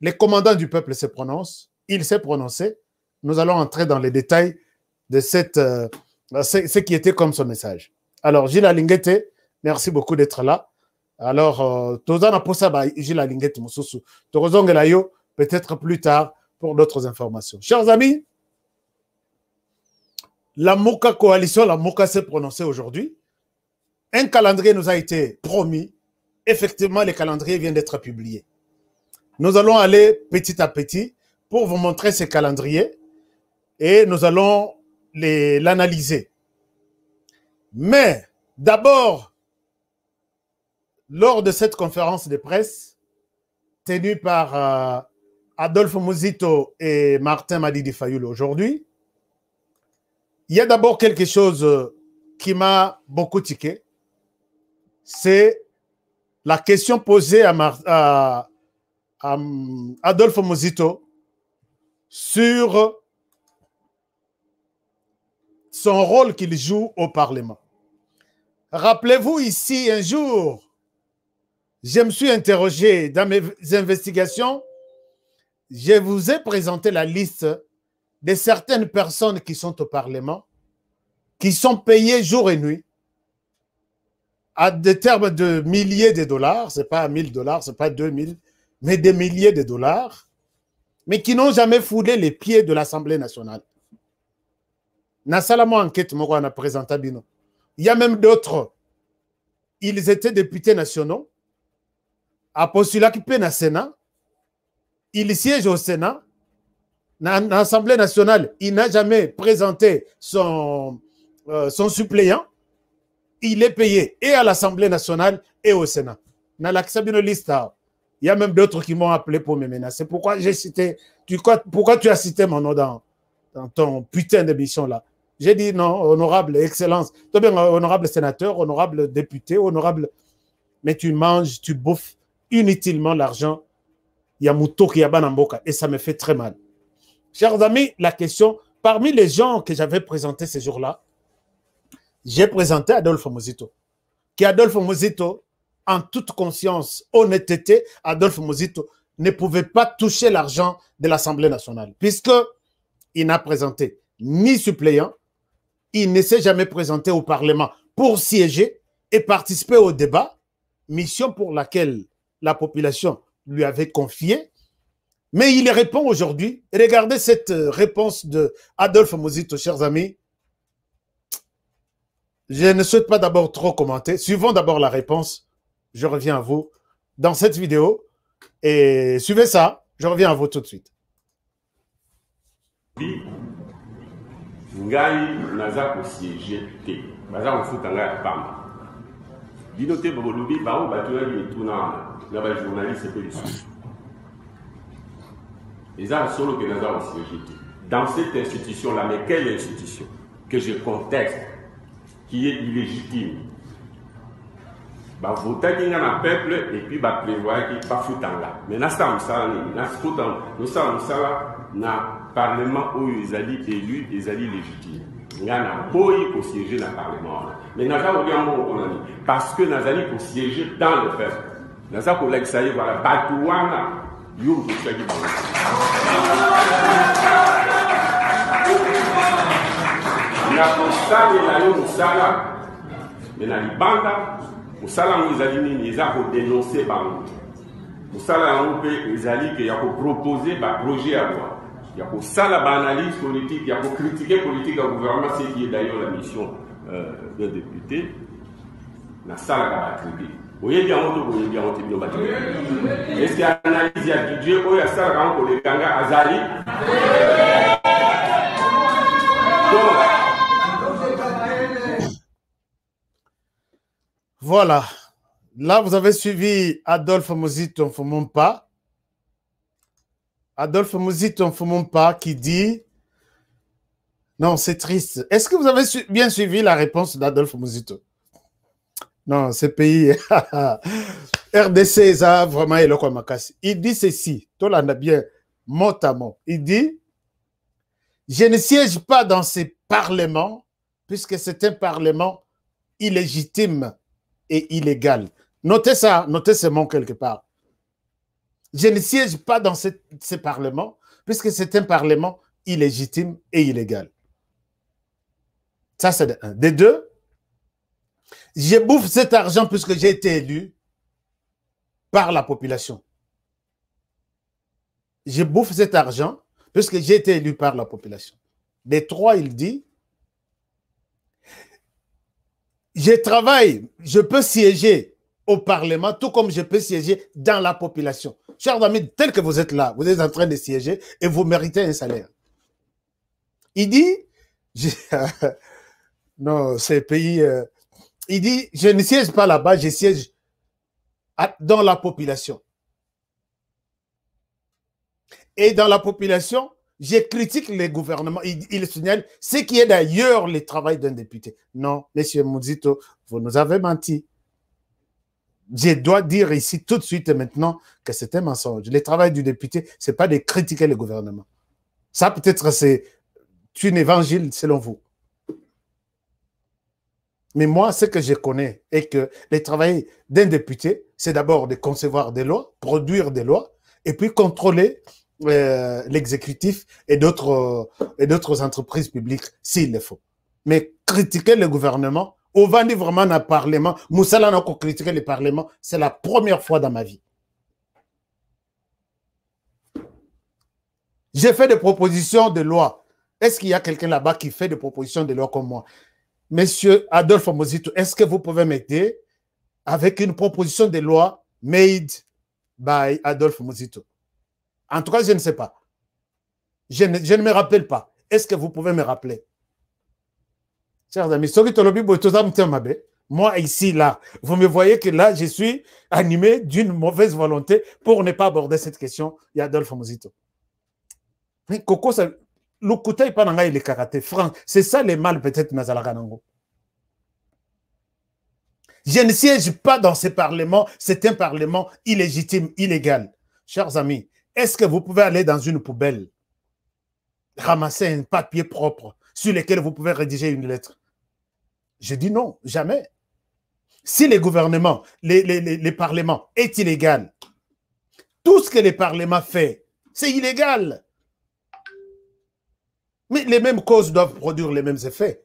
Speaker 6: les commandants du peuple se prononcent. Il s'est prononcé. Nous allons entrer dans les détails de ce qui était comme son message. Alors, Gilles Alingete, merci beaucoup d'être là. Alors, Tozana Posa, Gilles Alingete, Moussousou. Torozongelayo, peut-être plus tard pour d'autres informations. Chers amis, la Moka Coalition, la Moka s'est prononcée aujourd'hui. Un calendrier nous a été promis. Effectivement, le calendrier vient d'être publié. Nous allons aller petit à petit pour vous montrer ce calendrier et nous allons l'analyser. Mais d'abord, lors de cette conférence de presse tenue par Adolphe Muzito et Martin Madidi Fayoulou aujourd'hui, il y a d'abord quelque chose qui m'a beaucoup tiqué. C'est la question posée à Adolphe Muzito sur son rôle qu'il joue au Parlement. Rappelez-vous ici, un jour, je me suis interrogé dans mes investigations, je vous ai présenté la liste de certaines personnes qui sont au Parlement, qui sont payées jour et nuit, à des termes de milliers de dollars, ce n'est pas 1000 $, ce n'est pas 2000, mais des milliers de dollars, mais qui n'ont jamais foulé les pieds de l'Assemblée nationale. Nasalamo enquête, moi, on a présenté Bino. Il y a même d'autres. Ils étaient députés nationaux, à postulat qui paie au Sénat, il siège au Sénat, dans l'Assemblée nationale, il n'a jamais présenté son suppléant. Il est payé et à l'Assemblée nationale et au Sénat. Dans la liste, il y a même d'autres qui m'ont appelé pour me menacer. Pourquoi j'ai cité, pourquoi tu as cité mon nom dans ton putain d'émission là? J'ai dit non, honorable excellence, honorable sénateur, honorable député, honorable, mais tu manges, tu bouffes inutilement l'argent. Il y a Mouto qui y a Banamboka et ça me fait très mal. Chers amis, la question, parmi les gens que j'avais présentés ces jours-là, j'ai présenté Adolphe Muzito. Adolphe Muzito, en toute conscience, honnêteté, Adolphe Muzito ne pouvait pas toucher l'argent de l'Assemblée nationale, puisqu'il n'a présenté ni suppléant, il ne s'est jamais présenté au Parlement pour siéger et participer au débat, mission pour laquelle la population lui avait confié. Mais il répond aujourd'hui. Regardez cette réponse de Adolphe Muzito, chers amis. Je ne souhaite pas d'abord trop commenter. Suivons d'abord la réponse. Je reviens à vous dans cette vidéo. Et suivez ça. Je reviens à vous tout de suite.
Speaker 10: Ngai naza ko siéger te. Baza ko futa ngai pamba. Bino te bobolubi ba o batuna ni tuna na ba journaliste pe lissu. Les gens solo que naza ko siéger te. Dans cette institution là, mais quelle institution que je conteste qui est illégitime? Bah voter qui n'a peuple et puis bah prévoir qui pas foutanga. Mais n'a ça nous ça na parlement où ils allaient élus, ils allaient légitimes. Il y a un pays pour siéger dans le parlement. Mais n'a pas oublié parce que nous allons pour siéger dans le peuple. Nous allons pour l'exayer voilà batouana you qui fait na kosala na yo musala mais na libanda musala ngo ezali nini eza ko dénoncer bango musala ngo pe ezali ke ya ko proposer ba projet ya loi ya ko sala ba analyse politique ya ko critiquer politique au gouvernement, c'est qui est d'ailleurs la mission d'un député na sala ka ba tribu oye bien on to bien on tibio ba est-ce qu'il analyse ya DJ o ya sala ka ko le ganga azali
Speaker 6: Voilà. Là, vous avez suivi Adolphe Muzito Mfumumpa. Adolphe Muzito Mfumumpa qui dit... Non, c'est triste. Est-ce que vous avez bien suivi la réponse d'Adolphe Muzito? Non, ce pays... RDC, ça, vraiment, il dit ceci. Tout le monde a bien mot à mot. Il dit... Je ne siège pas dans ces parlements puisque c'est un parlement illégitime et illégal. Notez ça, notez ce mot quelque part. Je ne siège pas dans ce parlement, puisque c'est un parlement illégitime et illégal. Ça, c'est de un. De deux, je bouffe cet argent puisque j'ai été élu par la population. Je bouffe cet argent puisque j'ai été élu par la population. De trois, il dit, je travaille, je peux siéger au Parlement, tout comme je peux siéger dans la population. Chers amis, tel que vous êtes là, vous êtes en train de siéger et vous méritez un salaire. Il dit, non, ces pays, il dit, je ne siège pas là-bas, je siège dans la population. Et dans la population, je critique les gouvernements. Il signale ce qui est d'ailleurs le travail d'un député. Non, monsieur Mouzito, vous nous avez menti. Je dois dire ici tout de suite et maintenant que c'est un mensonge. Le travail du député, ce n'est pas de critiquer le gouvernement. Ça, peut-être, c'est un évangile selon vous. Mais moi, ce que je connais est que le travail d'un député, c'est d'abord de concevoir des lois, produire des lois, et puis contrôler l'exécutif et d'autres entreprises publiques s'il le faut. Mais critiquer le gouvernement, on va dire vraiment dans le Parlement, Moussala n'a pas critiqué le Parlement, c'est la première fois dans ma vie. J'ai fait des propositions de loi. Est-ce qu'il y a quelqu'un là-bas qui fait des propositions de loi comme moi? Monsieur Adolphe Mozito, est-ce que vous pouvez m'aider avec une proposition de loi made by Adolphe Mozito? En tout cas, je ne sais pas. Je ne me rappelle pas. Est-ce que vous pouvez me rappeler? Chers amis, moi ici, là, vous me voyez que là, je suis animé d'une mauvaise volonté pour ne pas aborder cette question. Il y a Adolphe Mozito. Mais Coco, le côté pas dans le karaté franc. C'est ça le mal peut-être Nazalaganango. Je ne siège pas dans ce parlement. C'est un parlement illégitime, illégal. Chers amis, est-ce que vous pouvez aller dans une poubelle, ramasser un papier propre sur lequel vous pouvez rédiger une lettre? Je dis non, jamais. Si le gouvernement, les parlements est illégal, tout ce que le parlement fait, c'est illégal. Mais les mêmes causes doivent produire les mêmes effets.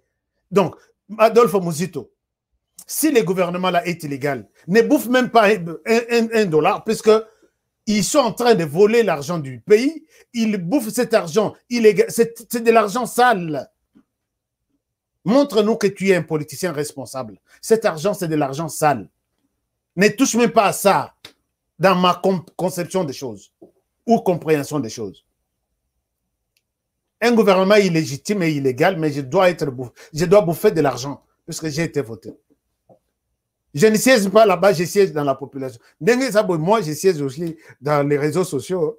Speaker 6: Donc, Adolphe Mozito, si le gouvernement là est illégal, ne bouffe même pas un dollar, puisque ils sont en train de voler l'argent du pays, ils bouffent cet argent illégal, c'est de l'argent sale. Montre-nous que tu es un politicien responsable. Cet argent, c'est de l'argent sale. Ne touche même pas à ça dans ma conception des choses ou compréhension des choses. Un gouvernement illégitime et illégal, mais je dois bouffer de l'argent puisque j'ai été voté. Je ne siège pas là-bas, je siège dans la population. Moi, je siège aussi dans les réseaux sociaux.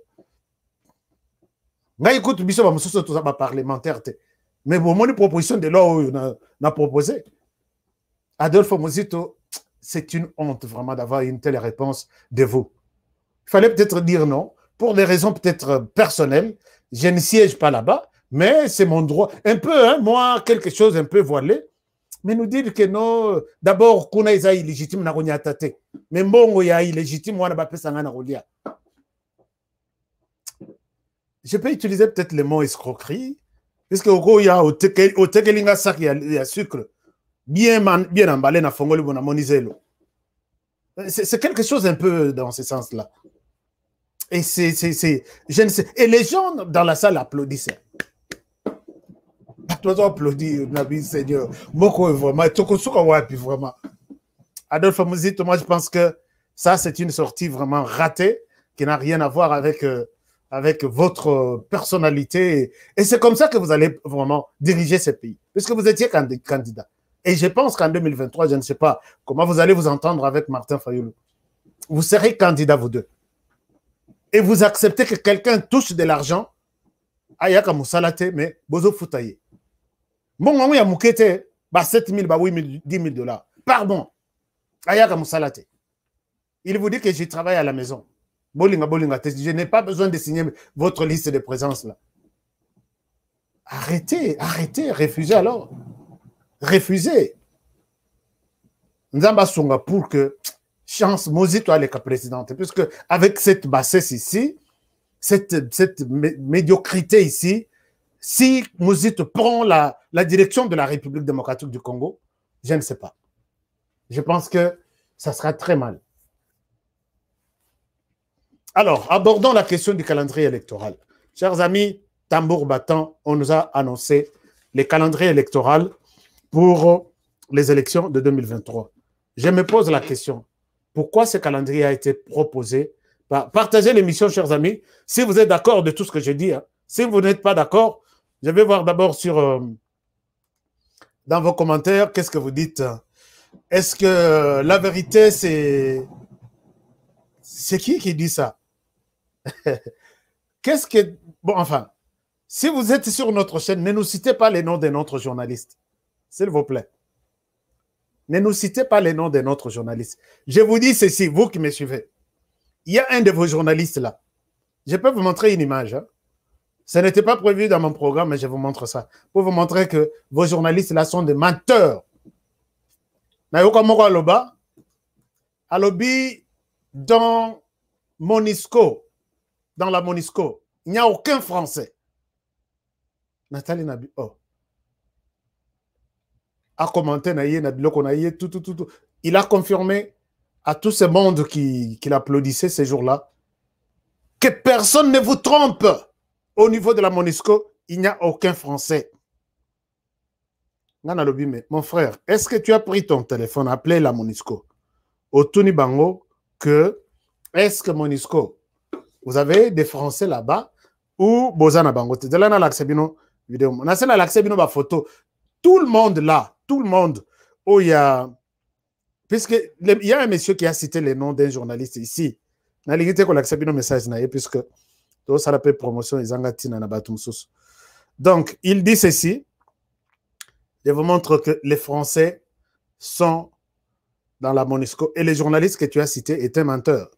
Speaker 6: Écoute, parlementaire. Mais bon, mon proposition de loi, on a proposé. Adolphe Mozito, c'est une honte vraiment d'avoir une telle réponse de vous. Il fallait peut-être dire non, pour des raisons peut-être personnelles. Je ne siège pas là-bas, mais c'est mon droit. Un peu, hein, moi, quelque chose un peu voilé. Mais nous dire que non, d'abord, qu'on a illégitime, n'a rien attaqué. Mais bon, il y a illégitime, moi, on n'a pas fait. Je peux utiliser peut-être le mot escroquerie, puisque il y a au tekelinga sac, il y a sucre, bien emballé dans fongoli bon amonizelo. C'est quelque chose un peu dans ce sens-là. Et je ne sais. Et les gens dans la salle applaudissaient. Toi, applaudis, Nabi Seigneur. Moko vraiment, Tokosuka Wapi vraiment. Adolphe Mozito, moi je pense que ça c'est une sortie vraiment ratée qui n'a rien à voir avec votre personnalité. Et c'est comme ça que vous allez vraiment diriger ce pays, puisque vous étiez candidat. Et je pense qu'en 2023, je ne sais pas comment vous allez vous entendre avec Martin Fayulu. Vous serez candidat, vous deux. Et vous acceptez que quelqu'un touche de l'argent, ayaka moussalate, mais bozo foutaye. Bon, il y a moukete, 7 000, 8 000, 10 000 dollars. Pardon. Ayaka moussalate. Il vous dit que je travaille à la maison. Bolinga, je n'ai pas besoin de signer votre liste de présence là. Arrêtez, refusez alors. Refusez. Nzamba Songa pour que chance, Mozito à l'école présidente. Puisque avec cette bassesse ici, cette médiocrité ici, si Mozito prend la direction de la République démocratique du Congo, je ne sais pas. Je pense que ça sera très mal. Alors, abordons la question du calendrier électoral. Chers amis, tambour battant, on nous a annoncé les calendriers électoraux pour les élections de 2023. Je me pose la question, pourquoi ce calendrier a été proposé? Partagez l'émission, chers amis, si vous êtes d'accord de tout ce que je dis. Hein. Si vous n'êtes pas d'accord, je vais voir d'abord dans vos commentaires, qu'est-ce que vous dites? Est-ce que la vérité, c'est qui dit ça? Qu'est-ce que... Bon, enfin, si vous êtes sur notre chaîne, ne nous citez pas les noms de notre journaliste. S'il vous plaît. Ne nous citez pas les noms de notre journaliste. Je vous dis ceci, vous qui me suivez. Il y a un de vos journalistes là. Je peux vous montrer une image. Hein. Ce n'était pas prévu dans mon programme, mais je vous montre ça. Pour vous montrer que vos journalistes là sont des menteurs. Nayoka Moko Aloba, Alobi, dans Monisco, dans la Monisco, il n'y a aucun Français. Nathalie Nabi, oh. A commenté, tout. Il a confirmé à tout ce monde qui l'applaudissait ces jours-là que personne ne vous trompe. Au niveau de la Monisco, il n'y a aucun Français. Mon frère, est-ce que tu as pris ton téléphone, appelé la Monisco, au Tuni Bango, que est-ce que Monisco, vous avez des Français là-bas ou Bozana Bango? De là, on a l'accès vidéo. On a l'accès vidéo, photo. Tout le monde là, tout le monde, où il y a... Puisque il y a un monsieur qui a cité les noms d'un journaliste ici. On a l'accès vidéo message, puisque ça l'appelle promotion, ils ont donc, il dit ceci. Je vous montre que les Français sont dans la Monisco et les journalistes que tu as cités étaient menteurs.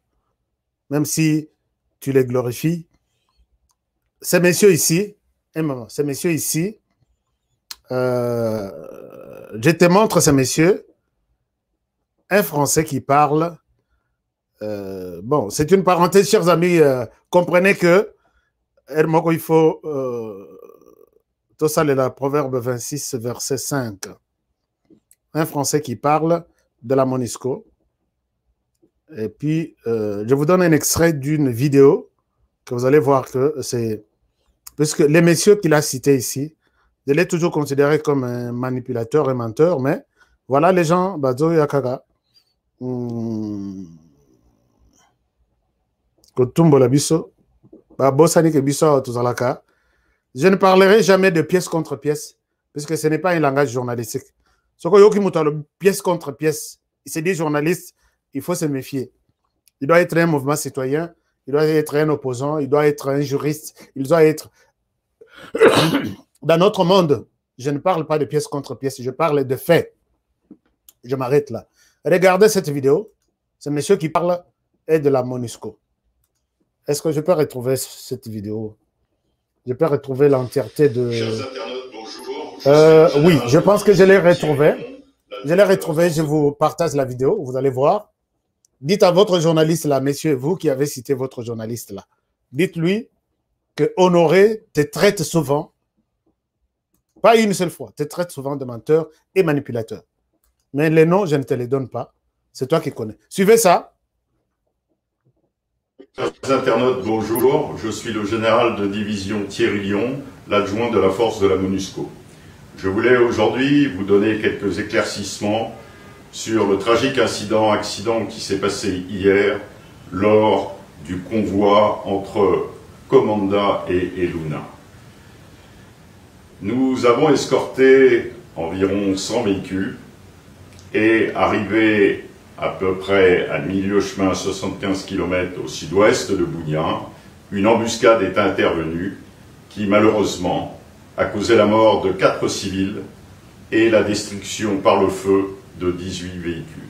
Speaker 6: Même si tu les glorifies. Ces messieurs ici, je te montre ces messieurs, un Français qui parle. Bon, c'est une parenthèse, chers amis. Comprenez que il faut... tout ça, c'est la Proverbe 26, verset 5. Un Français qui parle de la Monisco. Et puis, je vous donne un extrait d'une vidéo que vous allez voir que c'est... Puisque les messieurs qu'il a cités ici, je l'ai toujours considéré comme un manipulateur et menteur, mais voilà les gens, Bazo Yakaga, Kotumbo Labiso, Babosani Kebiso Tuzalaka. Je ne parlerai jamais de pièce contre pièce, puisque ce n'est pas un langage journalistique. Ce que Yoki Moutalo, pièce contre pièce, il s'est dit journaliste, il faut se méfier. Il doit être un mouvement citoyen, il doit être un opposant, il doit être un juriste, il doit être... Dans notre monde, je ne parle pas de pièce contre pièce, je parle de faits. Je m'arrête là. Regardez cette vidéo. Ce monsieur qui parle est de la Monisco. Est-ce que je peux retrouver cette vidéo? Je peux retrouver l'entièreté de... Oui, je pense que je l'ai retrouvé. Je l'ai retrouvé, je vous partage la vidéo, vous allez voir. Dites à votre journaliste là, messieurs, vous qui avez cité votre journaliste là, dites-lui que Honoré te traite souvent, pas une seule fois, te traite souvent de menteur et manipulateur. Mais les noms, je ne te les donne pas. C'est toi qui connais. Suivez ça.
Speaker 11: Chers internautes, bonjour. Je suis le général de division Thierry Lyon, l'adjoint de la force de la MONUSCO. Je voulais aujourd'hui vous donner quelques éclaircissements sur le tragique accident qui s'est passé hier lors du convoi entre Komanda et Luna. Nous avons escorté environ 100 véhicules et arrivé à peu près à milieu chemin, 75 km au sud-ouest de Bounia, une embuscade est intervenue qui malheureusement a causé la mort de 4 civils et la destruction par le feu de 18 véhicules.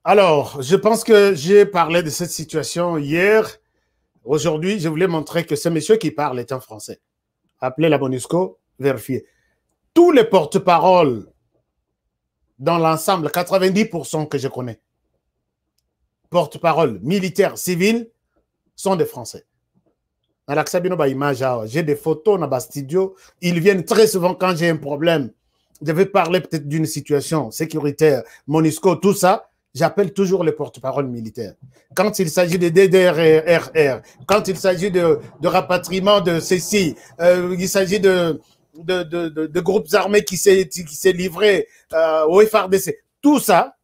Speaker 6: Alors, je pense que j'ai parlé de cette situation hier. Aujourd'hui, je voulais montrer que ce monsieur qui parle est un Français. Appelez la MONUSCO, vérifiez. Tous les porte-paroles dans l'ensemble, 90% que je connais, porte-parole, militaires, civils, sont des Français. J'ai des photos dans le studio. Ils viennent très souvent quand j'ai un problème. Je vais parler peut-être d'une situation sécuritaire, MONUSCO, tout ça. J'appelle toujours les porte-parole militaires. Quand il s'agit de DDRR, quand il s'agit de rapatriement de ceci, il s'agit de groupes armés qui s'est livré au FRDC, tout ça,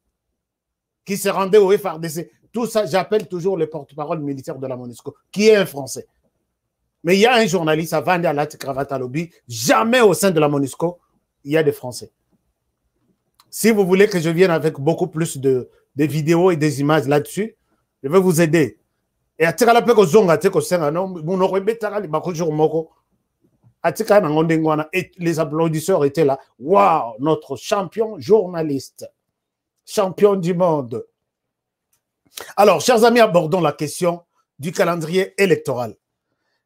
Speaker 6: qui se rendait au FRDC, tout ça, j'appelle toujours le porte-parole militaire de la MONUSCO, qui est un Français. Mais il y a un journaliste à Vande Alat Kravata Lobby, jamais au sein de la MONUSCO, il y a des Français. Si vous voulez que je vienne avec beaucoup plus de vidéos et des images là-dessus, je vais vous aider. Et les applaudisseurs étaient là. Waouh, notre champion journaliste, champion du monde. Alors, chers amis, abordons la question du calendrier électoral.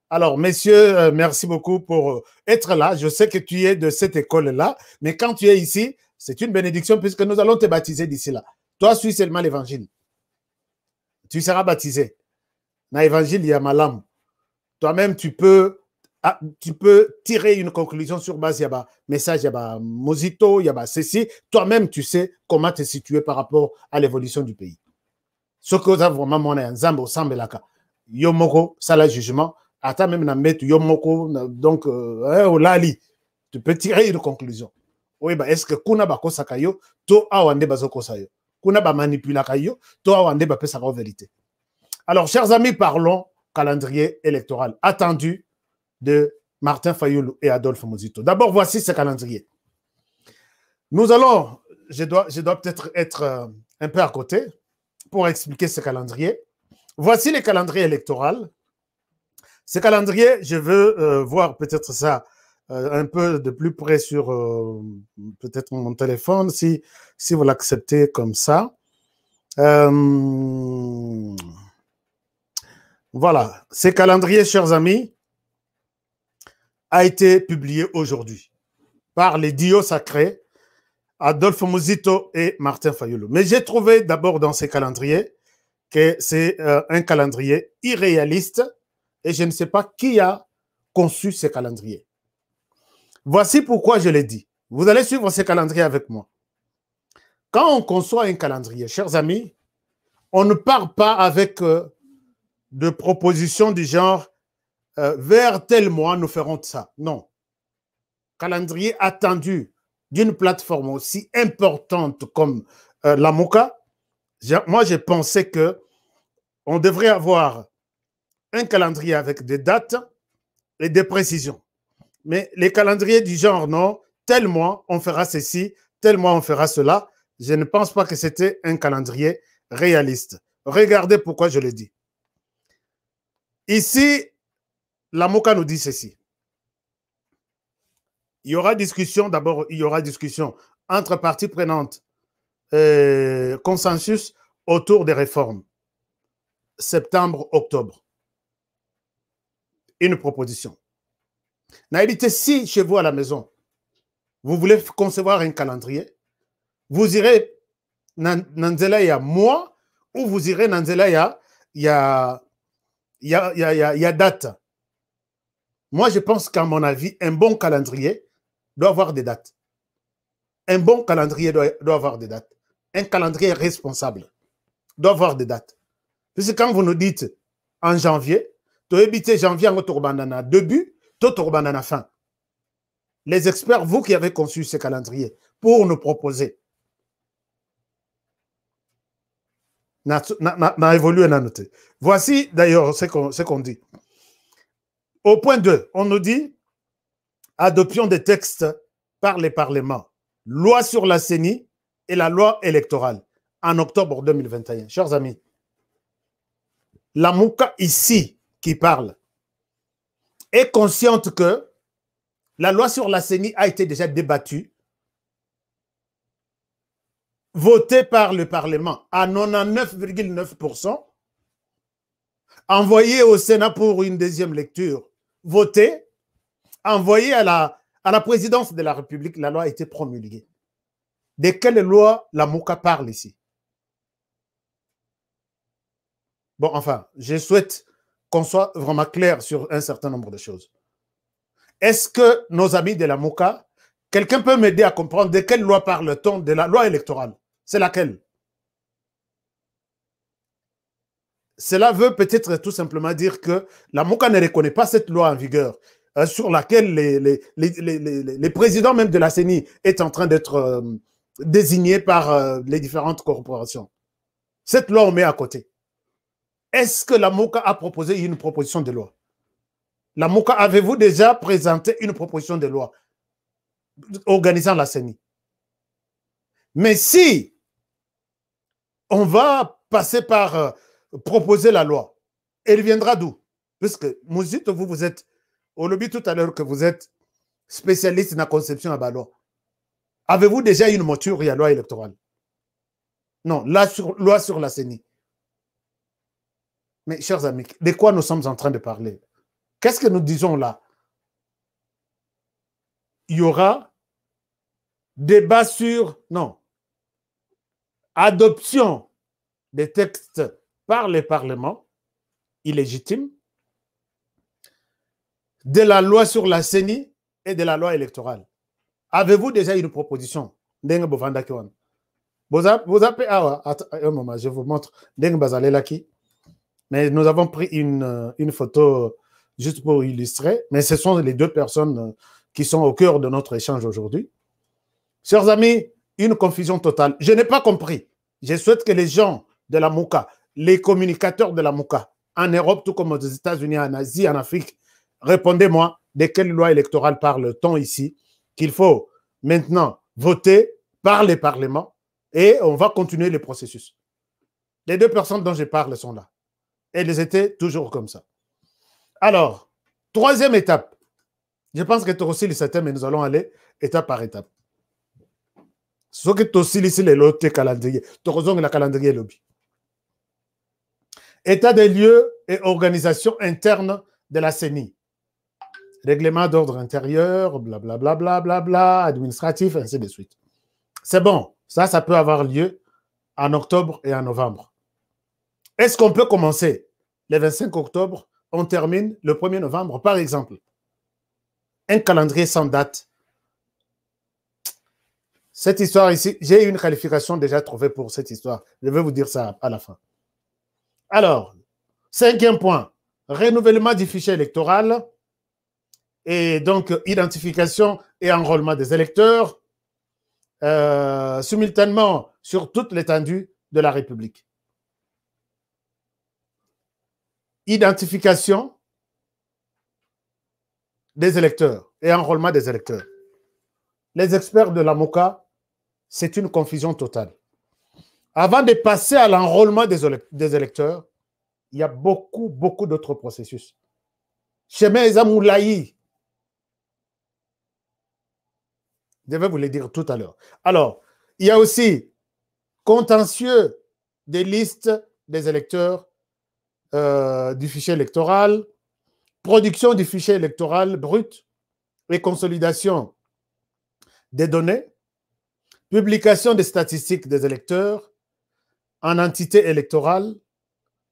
Speaker 6: Alors, messieurs, merci beaucoup pour être là. Je sais que tu es de cette école-là, mais quand tu es ici, c'est une bénédiction puisque nous allons te baptiser d'ici là. Toi, suis seulement l'évangile. Tu seras baptisé. Dans l'évangile, il y a ma lame. Toi-même, tu peux tirer une conclusion sur base, il y a message, il y a Mosito, il y a ceci. Toi-même, tu sais comment te situer par rapport à l'évolution du pays. Ce que vous avez vraiment monnaie, en Zambo, Sambelaka, Yomoko, ça la jugement, attends même na mettre Yomoko, donc, au Lali, tu peux tirer une conclusion. Oui, est-ce que Kuna Bako Sakayo, to awande bazoko sayo, Kuna ba manipula kayo, to awande ba pesa la vérité. Alors, chers amis, parlons calendrier électoral attendu de Martin Fayulu et Adolphe Mosito. D'abord, voici ce calendrier. Nous allons, je dois peut-être être un peu à côté pour expliquer ce calendrier. Voici le calendrier électoral. Ce calendrier, je veux voir peut-être ça un peu de plus près sur peut-être mon téléphone, si vous l'acceptez comme ça. Voilà, ce calendrier, chers amis, a été publié aujourd'hui par les dios sacrés Adolphe Mosito et Martin Fayulu. Mais j'ai trouvé d'abord dans ces calendriers que c'est un calendrier irréaliste et je ne sais pas qui a conçu ce calendrier. Voici pourquoi je l'ai dit. Vous allez suivre ce calendrier avec moi. Quand on conçoit un calendrier, chers amis, on ne part pas avec de propositions du genre vers tel mois, nous ferons ça. Non. Calendrier attendu d'une plateforme aussi importante comme la MOCA, moi, j'ai pensé qu'on devrait avoir un calendrier avec des dates et des précisions. Mais les calendriers du genre, non, tel mois, on fera ceci, tel mois, on fera cela. Je ne pense pas que c'était un calendrier réaliste. Regardez pourquoi je le dis. Ici, la MOCA nous dit ceci. Il y aura discussion, d'abord, il y aura discussion entre parties prenantes, consensus autour des réformes. Septembre, octobre. Une proposition. Naïdité, si chez vous à la maison, vous voulez concevoir un calendrier, vous irez Nanzela ya mois ou vous irez Nanzela ya date. Moi, je pense qu'à mon avis, un bon calendrier doit avoir des dates. Un bon calendrier doit avoir des dates. Un calendrier responsable doit avoir des dates. Parce que quand vous nous dites en janvier, tu éviter janvier en tourbanana début, tu tourbanana fin. Les experts, vous qui avez conçu ce calendrier pour nous proposer, n'a évolué, n'a noté. Voici d'ailleurs ce qu'on dit. Au point 2, on nous dit adoption des textes par les parlements, loi sur la CENI et la loi électorale en octobre 2021. Chers amis, la MOCA ici qui parle est consciente que la loi sur la CENI a été déjà débattue, votée par le Parlement à 99,9%, envoyée au Sénat pour une deuxième lecture, votée, envoyée à la présidence de la République, la loi a été promulguée. De quelle loi la MOCA parle ici? Bon, enfin, je souhaite qu'on soit vraiment clair sur un certain nombre de choses. Est-ce que nos amis de la MOCA, quelqu'un peut m'aider à comprendre de quelle loi parle-t-on? De la loi électorale. C'est laquelle? Cela veut peut-être tout simplement dire que la MOCA ne reconnaît pas cette loi en vigueur sur laquelle les présidents même de la CENI est en train d'être désignés par les différentes corporations. Cette loi, on met à côté. Est-ce que la MOCA a proposé une proposition de loi? La MOCA, avez-vous déjà présenté une proposition de loi organisant la CENI? Mais si on va passer par proposer la loi, elle viendra d'où? Puisque Mouzit, vous êtes, au lobby tout à l'heure que vous êtes spécialiste dans la conception de la loi. Avez-vous déjà une mouture, il y a loi électorale? Non, loi sur la CENI. Mais chers amis, de quoi nous sommes en train de parler? Qu'est-ce que nous disons là? Il y aura débat sur, non, adoption des textes par le Parlement, illégitime, de la loi sur la CENI et de la loi électorale. Avez-vous déjà une proposition? Vous avez, un moment, je vous montre. Mais nous avons pris une photo juste pour illustrer, mais ce sont les deux personnes qui sont au cœur de notre échange aujourd'hui. Chers amis, une confusion totale. Je n'ai pas compris. Je souhaite que les gens de la MOCA, les communicateurs de la MOCA, en Europe, tout comme aux États-Unis, en Asie, en Afrique, répondez-moi de quelle loi électorale parle-t-on ici, qu'il faut maintenant voter par les parlements et on va continuer le processus. Les deux personnes dont je parle sont là. Elles étaient toujours comme ça. Alors, troisième étape. Je pense que tu aussi le septième, mais nous allons aller étape par étape. Ce que tu aussi ici les lots calendrier. Tu as la calendrier lobby. État des lieux et organisation interne de la CENI. Règlement d'ordre intérieur, blablabla, bla, bla, bla, administratif, ainsi de suite. C'est bon. Ça peut avoir lieu en octobre et en novembre. Est-ce qu'on peut commencer le 25 octobre, on termine le 1er novembre, par exemple? Un calendrier sans date. Cette histoire ici, j'ai une qualification déjà trouvée pour cette histoire. Je vais vous dire ça à la fin. Alors, cinquième point, renouvellement du fichier électoral et donc identification et enrôlement des électeurs simultanément sur toute l'étendue de la République. Identification des électeurs et enrôlement des électeurs. Les experts de la MOCA, c'est une confusion totale. Avant de passer à l'enrôlement des électeurs, il y a beaucoup d'autres processus. Chemin Ezamoulaï, je vais vous le dire tout à l'heure. Alors, il y a aussi contentieux des listes des électeurs du fichier électoral, production du fichier électoral brut et consolidation des données, publication des statistiques des électeurs en entité électorale,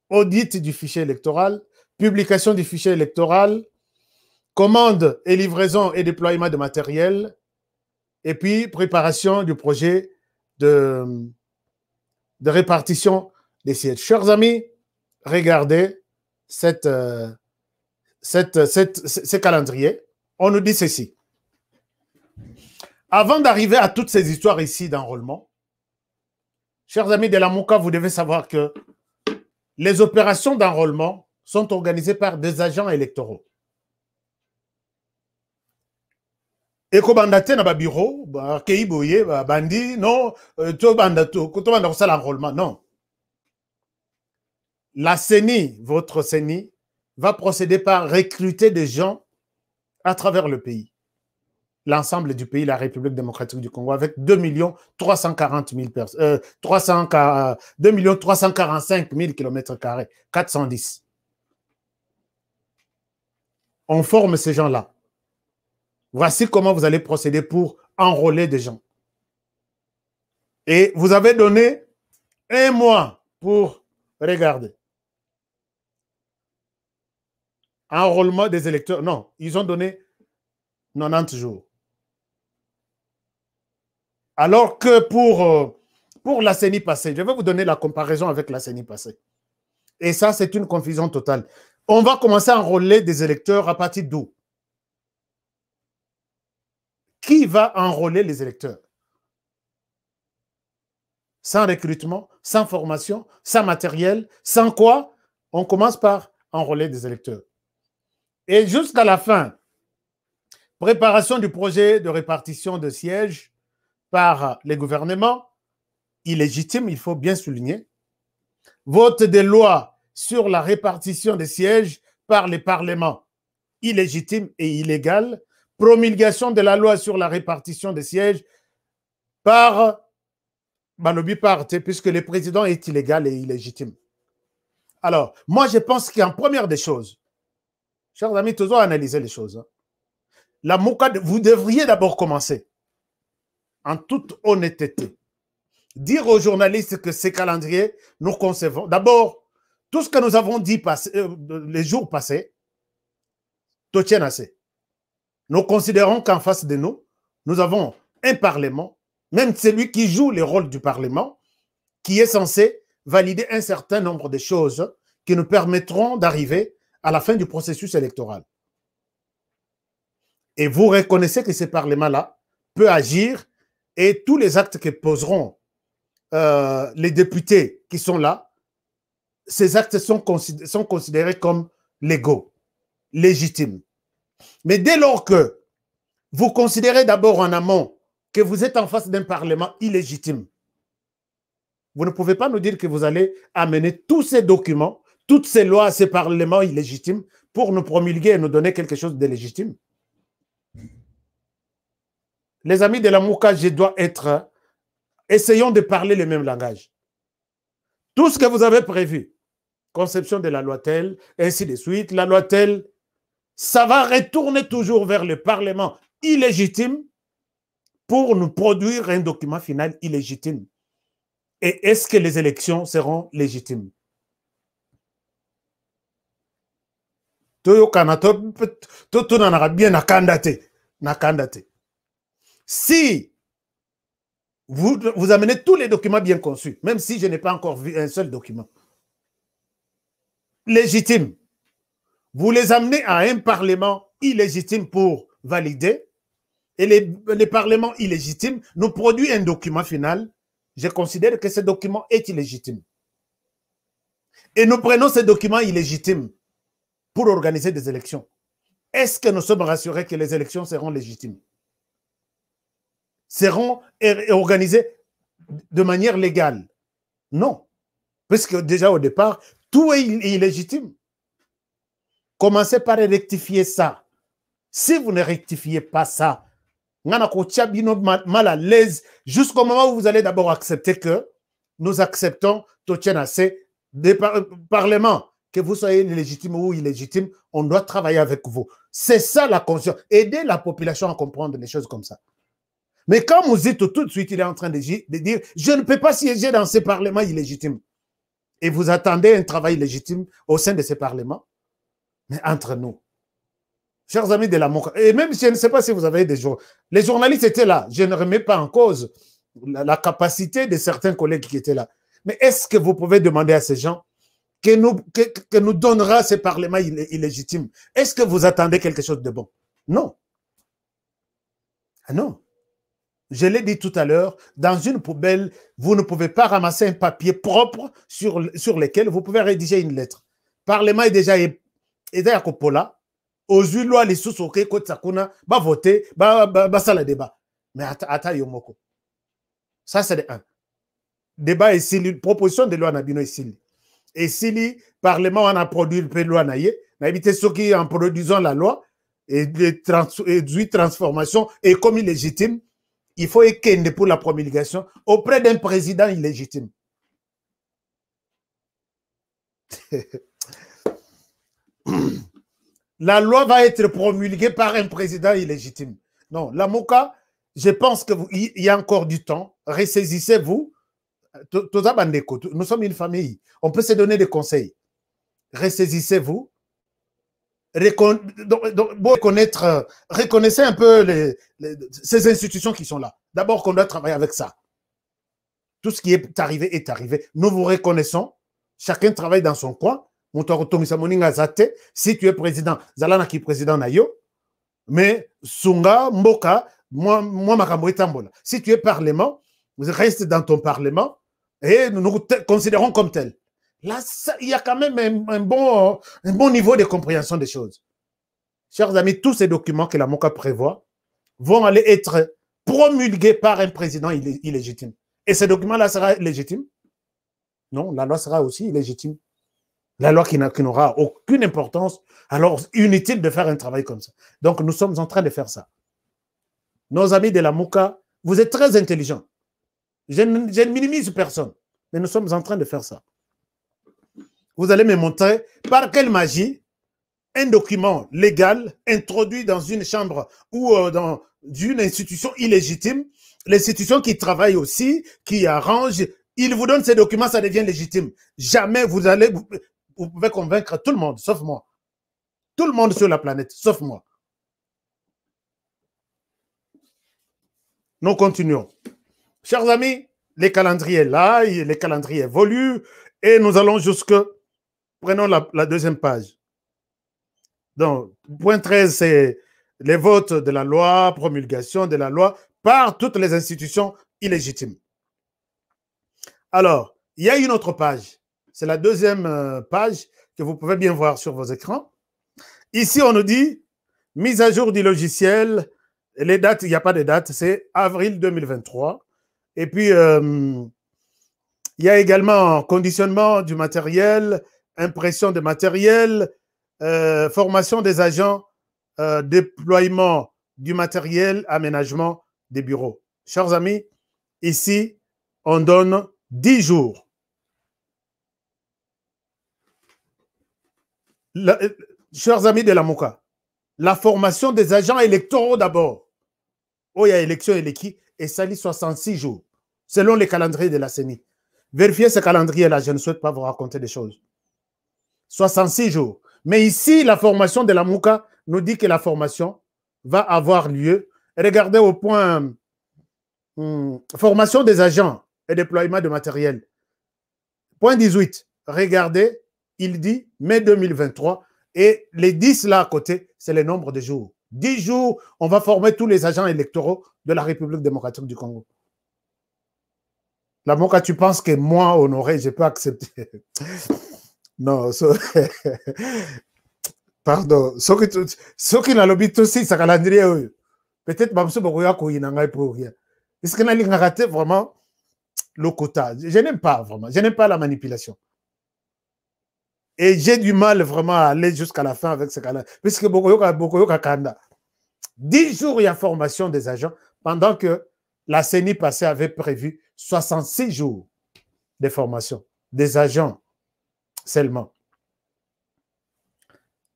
Speaker 6: audit du fichier électoral, publication du fichier électoral, commande et livraison et déploiement de matériel, et puis préparation du projet de répartition des sièges. Chers amis, regardez ce calendrier. On nous dit ceci. Avant d'arriver à toutes ces histoires ici d'enrôlement, chers amis de la MOCA, vous devez savoir que les opérations d'enrôlement sont organisées par des agents électoraux. Eko bandate na ba bureau, ba keiboye, ba bandi, non, to bandato, to banda ça l'enrôlement, non. La CENI, votre CENI, va procéder par recruter des gens à travers le pays. L'ensemble du pays, la République démocratique du Congo, avec 2 340 000 personnes, 2 345 000 km², 410. On forme ces gens-là. Voici comment vous allez procéder pour enrôler des gens. Et vous avez donné 1 mois pour regarder. Enrôlement des électeurs. Non, ils ont donné 90 jours. Alors que pour la CENI passée, je vais vous donner la comparaison avec la CENI passée. Et ça, c'est une confusion totale. On va commencer à enrôler des électeurs à partir d'où? Qui va enrôler les électeurs? Sans recrutement, sans formation, sans matériel, sans quoi? On commence par enrôler des électeurs. Et jusqu'à la fin, préparation du projet de répartition de sièges par les gouvernements, illégitime, il faut bien souligner. Vote des lois sur la répartition des sièges par les parlements, illégitime et illégal. Promulgation de la loi sur la répartition des sièges par Balobi Parte, puisque le président est illégal et illégitime. Alors, moi, je pense qu'en première des choses, chers amis, toujours analyser les choses. La Mouka, vous devriez d'abord commencer, en toute honnêteté, dire aux journalistes que ces calendriers, nous concevons. D'abord, tout ce que nous avons dit les jours passés, tout tient assez. Nous considérons qu'en face de nous, nous avons un Parlement, même celui qui joue le rôle du Parlement, qui est censé valider un certain nombre de choses qui nous permettront d'arriver à la fin du processus électoral. Et vous reconnaissez que ce Parlement-là peut agir et tous les actes que poseront les députés qui sont là, ces actes sont considérés comme légaux, légitimes. Mais dès lors que vous considérez d'abord en amont que vous êtes en face d'un Parlement illégitime, vous ne pouvez pas nous dire que vous allez amener tous ces documents, toutes ces lois à ces Parlements illégitimes pour nous promulguer et nous donner quelque chose de légitime. Les amis de la Mouka, je dois être... Essayons de parler le même langage. Tout ce que vous avez prévu, conception de la loi telle, ainsi de suite, la loi telle, ça va retourner toujours vers le Parlement illégitime pour nous produire un document final illégitime. Et est-ce que les élections seront légitimes? Si vous amenez tous les documents bien conçus, même si je n'ai pas encore vu un seul document légitime, vous les amenez à un Parlement illégitime pour valider, et les parlements illégitimes nous produisent un document final, je considère que ce document est illégitime. Et nous prenons ce document illégitime pour organiser des élections. Est-ce que nous sommes rassurés que les élections seront légitimes? Seront organisées de manière légale? Non. Parce que déjà au départ, tout est illégitime. Commencez par rectifier ça. Si vous ne rectifiez pas ça, mal à l'aise jusqu'au moment où vous allez d'abord accepter que nous acceptons des parlements, que vous soyez légitime ou illégitime, on doit travailler avec vous. C'est ça la conscience. Aider la population à comprendre les choses comme ça. Mais quand vous dites tout de suite, il est en train de dire « Je ne peux pas siéger dans ces parlements illégitimes ». Et vous attendez un travail légitime au sein de ces parlements. Mais entre nous, chers amis de la Mouka, et même je ne sais pas si vous avez des jours, les journalistes étaient là. Je ne remets pas en cause la capacité de certains collègues qui étaient là. Mais est-ce que vous pouvez demander à ces gens que nous donnera ces parlements illégitimes? Est-ce que vous attendez quelque chose de bon? Non. Ah non. Je l'ai dit tout à l'heure, dans une poubelle, vous ne pouvez pas ramasser un papier propre sur lequel vous pouvez rédiger une lettre. Le Parlement est déjà à Kopola. Aux lois, les sous-soké, Kotsakuna, va voter, va ça le débat. Mais attends, Yomoko. Ça, c'est de un. Débat ici, proposition de loi Nabino ici. Et si le Parlement en a produit le loi Naye, n'a évité ceux qui en produisant la loi et transformation et comme illégitime, il faut équender pour la promulgation auprès d'un président illégitime. La loi va être promulguée par un président illégitime. Non, la Mouka, je pense qu'il y a encore du temps. Ressaisissez-vous. Nous sommes une famille. On peut se donner des conseils. Ressaisissez-vous. Reconnaissez un peu ces institutions qui sont là. D'abord qu'on doit travailler avec ça. Tout ce qui est arrivé est arrivé. Nous vous reconnaissons. Chacun travaille dans son coin. Si tu es président, Zalana qui est président Nayo, mais Sunga, Mboka, moi, Makambo Tambola. Si tu es parlement, vous restez dans ton parlement et nous nous considérons comme tel. Là, il y a quand même un bon niveau de compréhension des choses. Chers amis, tous ces documents que la MOCA prévoit vont aller être promulgués par un président illégitime. Et ces documents-là seront légitimes? Non, la loi sera aussi illégitime. La loi qui n'aura aucune importance, alors inutile de faire un travail comme ça. Donc, nous sommes en train de faire ça. Nos amis de la MOCA, vous êtes très intelligents. Je ne minimise personne, mais nous sommes en train de faire ça. Vous allez me montrer par quelle magie un document légal introduit dans une chambre ou dans une institution illégitime, l'institution qui travaille aussi, qui arrange, il vous donne ces documents, ça devient légitime. Jamais vous pouvez convaincre tout le monde, sauf moi. Tout le monde sur la planète, sauf moi. Nous continuons. Chers amis, les calendriers là, les calendriers évoluent et nous allons jusque... Prenons la deuxième page. Donc, point 13, c'est les votes de la loi, promulgation de la loi par toutes les institutions illégitimes. Alors, il y a une autre page. C'est la deuxième page que vous pouvez bien voir sur vos écrans. Ici, on nous dit mise à jour du logiciel. Les dates, il n'y a pas de date, c'est avril 2023. Et puis, il y a également conditionnement du matériel, impression de matériel, formation des agents, déploiement du matériel, aménagement des bureaux. Chers amis, ici, on donne 10 jours. Chers amis de la MOCA, la formation des agents électoraux d'abord. Oh, il y a élection et l'équipe, et ça lit 66 jours, selon les calendriers de la CENI. Vérifiez ce calendrier-là, je ne souhaite pas vous raconter des choses. 66 jours. Mais ici, la formation de la MOCA nous dit que la formation va avoir lieu. Regardez au point formation des agents et déploiement de matériel. Point 18. Regardez, il dit mai 2023 et les 10 là à côté, c'est le nombre de jours. 10 jours, on va former tous les agents électoraux de la République démocratique du Congo. La MOCA, tu penses que moi, Honoré, je peux accepter? Non, pardon. Ce qui n'a l'habitude aussi, ça calendrier. Peut-être que je ne pour rien. Est-ce que je a raté vraiment le quota? Je n'aime pas vraiment. Je n'aime pas la manipulation. Et j'ai du mal vraiment à aller jusqu'à la fin avec ce calendrier. Puisque beaucoup de Kanda. 10 jours, il y a formation des agents, pendant que la CENI passée avait prévu 66 jours de formation des agents. Seulement.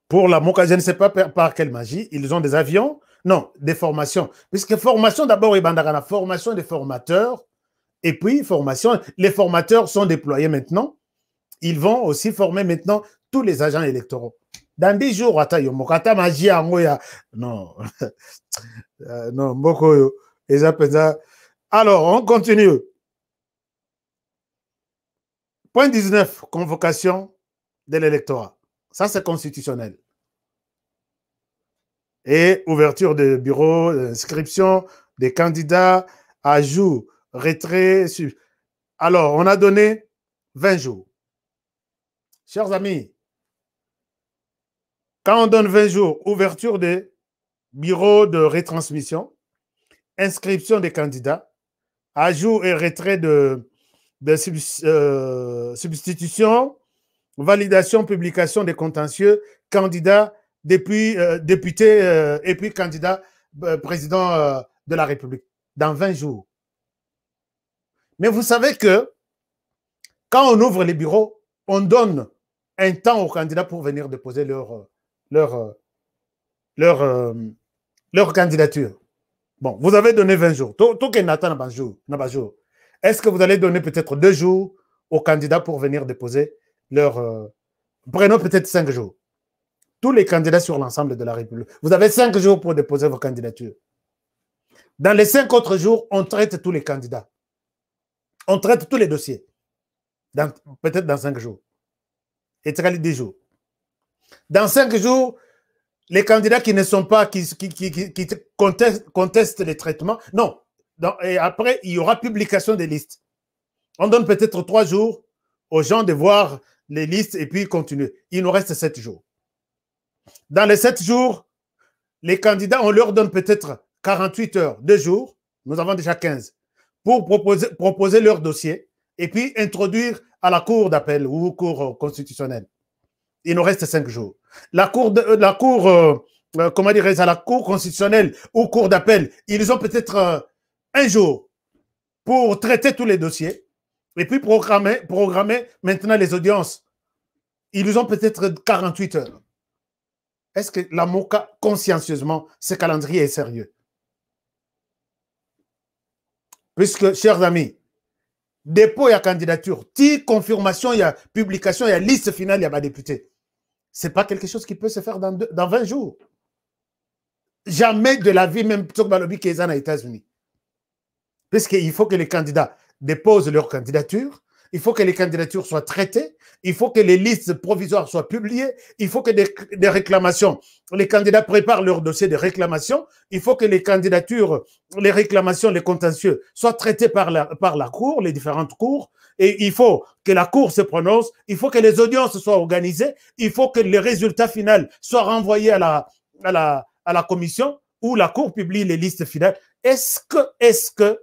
Speaker 6: Pour la MOCA, je ne sais pas par quelle magie, ils ont des avions, non, des formations. Puisque formation, d'abord, il y a la formation des formateurs, et puis formation, les formateurs sont déployés maintenant, ils vont aussi former maintenant tous les agents électoraux. Dans 10 jours, non, non, beaucoup, alors, on continue. Point 19, convocation de l'électorat. Ça, c'est constitutionnel. Et ouverture de bureaux, inscription des candidats, ajout, retrait. Alors, on a donné 20 jours. Chers amis, quand on donne 20 jours, ouverture des bureaux de retransmission, inscription des candidats, ajout et retrait de substitution, validation, publication des contentieux, candidat, député et puis candidat président de la République dans 20 jours. Mais vous savez que quand on ouvre les bureaux, on donne un temps aux candidats pour venir déposer leur candidature. Bon, vous avez donné 20 jours. Est-ce que vous allez donner peut-être 2 jours aux candidats pour venir déposer leur... prenons peut-être 5 jours. Tous les candidats sur l'ensemble de la République. Vous avez 5 jours pour déposer vos candidatures. Dans les 5 autres jours, on traite tous les candidats. On traite tous les dossiers. Peut-être dans 5 jours. Et 10 jours. Dans 5 jours, les candidats qui ne sont pas, qui contestent les traitements, non. Et après, il y aura publication des listes. On donne peut-être 3 jours aux gens de voir les listes et puis continuer. Il nous reste 7 jours. Dans les 7 jours, les candidats, on leur donne peut-être 48 heures, 2 jours. Nous avons déjà 15 pour proposer leur dossier et puis introduire à la cour d'appel ou cour constitutionnelle. Il nous reste 5 jours. La cour constitutionnelle ou cour d'appel, ils ont peut-être 1 jour pour traiter tous les dossiers et puis programmer maintenant les audiences. Ils ont peut-être 48 heures. Est-ce que la MOCA, consciencieusement, ce calendrier est sérieux? Puisque, chers amis, dépôt et candidature, confirmation, il y a publication, il y a liste finale, il y a député. Ce n'est pas quelque chose qui peut se faire dans 20 jours. Jamais de la vie, même plutôt que qui est aux États-Unis. Puisqu'il faut que les candidats déposent leur candidature, il faut que les candidatures soient traitées, il faut que les listes provisoires soient publiées, il faut que des réclamations, les candidats préparent leur dossier de réclamation, il faut que les candidatures, les réclamations, les contentieux soient traités par la cour, les différentes cours, et il faut que la cour se prononce, il faut que les audiences soient organisées, il faut que les résultats finaux soient renvoyés à la commission où la cour publie les listes finales. Est-ce que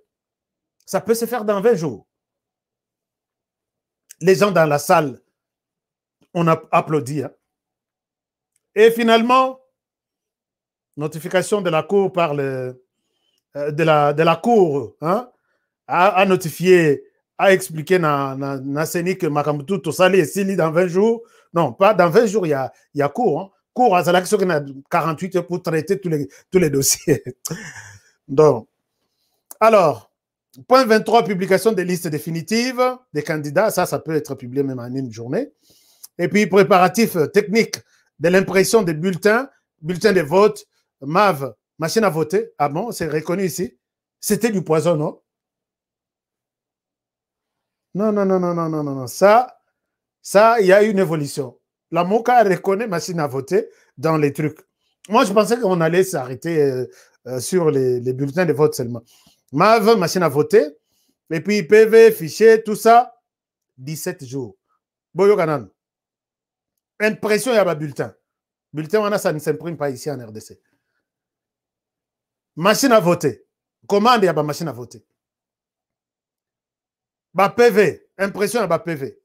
Speaker 6: ça peut se faire dans 20 jours? Les gens dans la salle, on a applaudi. Hein. Et finalement, notification de la Cour par de la Cour hein, a notifié, a expliqué na CENI que Makambutu Tosali est sili dans 20 jours. Non, pas dans 20 jours, il y a Cour. Hein. Cour à Zalak, qui a 48 heures pour traiter tous les dossiers. Donc, alors, point 23, publication des listes définitives des candidats. Ça peut être publié même en une journée. Et puis, préparatif technique de l'impression des bulletins de vote, MAV, machine à voter. Ah bon, c'est reconnu ici. C'était du poison, non? Non. Ça, il y a une évolution. La MOCA reconnaît machine à voter dans les trucs. Moi, je pensais qu'on allait s'arrêter sur les bulletins de vote seulement. MAV, machine à voter, et puis PV, fichier, tout ça, 17 jours. Boyo Ganan. Impression, il y a un bulletin. Bulletin, ça ne s'imprime pas ici en RDC. Machine à voter. Commande, il y a une machine à voter. PV, impression, il y a PV.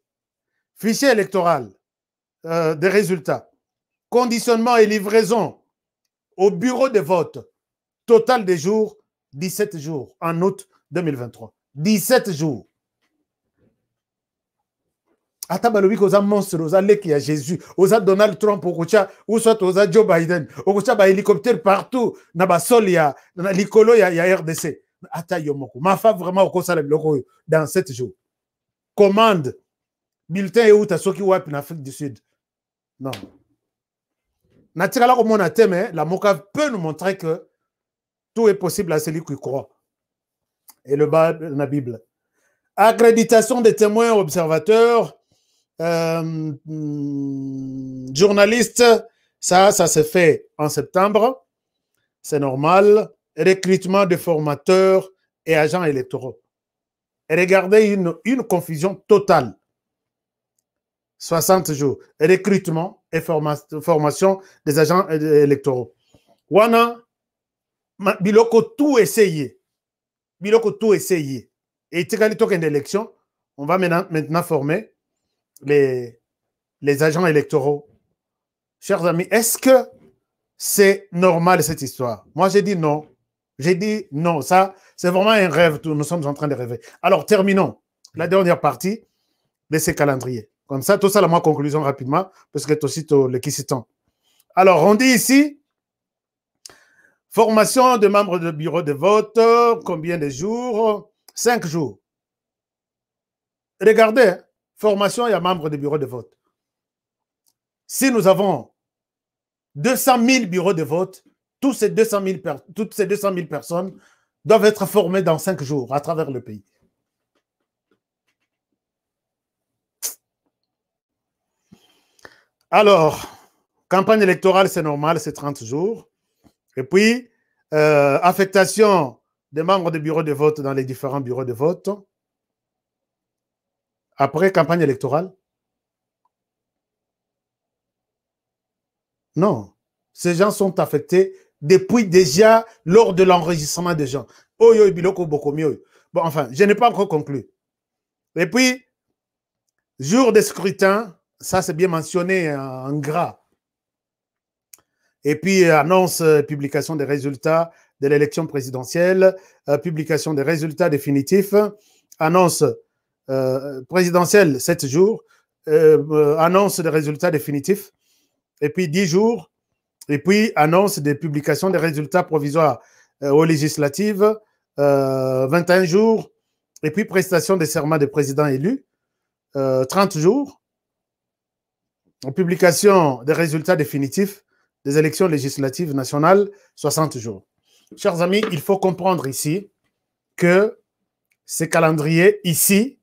Speaker 6: Fichier électoral, des résultats. Conditionnement et livraison au bureau de vote. Total des jours, 17 jours en août 2023. 17 jours. Atabalobi koza monstre, oza leki ya Jésus, oza Donald Trump, ou soit oza Joe Biden, oza ba hélicoptère partout, na ba sol ya, na likolo ya RDC. Ata yomoko. Ma fa vraiment okosa le bloko dans 7 jours. Commande. Bulletin et outa soki wap en Afrique du Sud. Non. Natirala comme on a thème, la MOCA peut nous montrer que tout est possible à celui qui croit. Et le bas de la Bible. Accréditation des témoins observateurs, journalistes, ça se fait en septembre. C'est normal. Recrutement de formateurs et agents électoraux. Et regardez une confusion totale. 60 jours. Recrutement et formation des agents électoraux. Wana, biloko tout essayer. Biloko tout essayer. Et tikali token d'élection, on va maintenant former les agents électoraux. Chers amis, est-ce que c'est normal cette histoire? Moi, j'ai dit non. J'ai dit non. Ça, c'est vraiment un rêve. Nous sommes en train de rêver. Alors, terminons la dernière partie de ces calendriers. Comme ça, tout ça, la conclusion rapidement, parce que c'est aussi le qui s'étend. Alors, on dit ici, Formation de membres de bureau de vote, combien de jours? 5 jours. Regardez, hein, formation et membres de bureau de vote. Si nous avons 200 000 bureaux de vote, toutes ces 200 000 personnes doivent être formées dans 5 jours à travers le pays. Alors, campagne électorale, c'est normal, c'est 30 jours. Et puis, affectation des membres des bureaux de vote dans les différents bureaux de vote. Après, campagne électorale. Non. Ces gens sont affectés depuis déjà lors de l'enregistrement des gens. Bon, enfin, je n'ai pas encore conclu. Et puis, jour de scrutin, ça c'est bien mentionné en gras. Et puis, annonce, publication des résultats de l'élection présidentielle, publication des résultats définitifs, annonce présidentielle 7 jours, annonce des résultats définitifs, et puis 10 jours, et puis annonce des publications des résultats provisoires aux législatives, 21 jours, et puis prestation des serments des présidents élus, 30 jours, publication des résultats définitifs des élections législatives nationales, 60 jours. Chers amis, il faut comprendre ici que ces calendriers ici,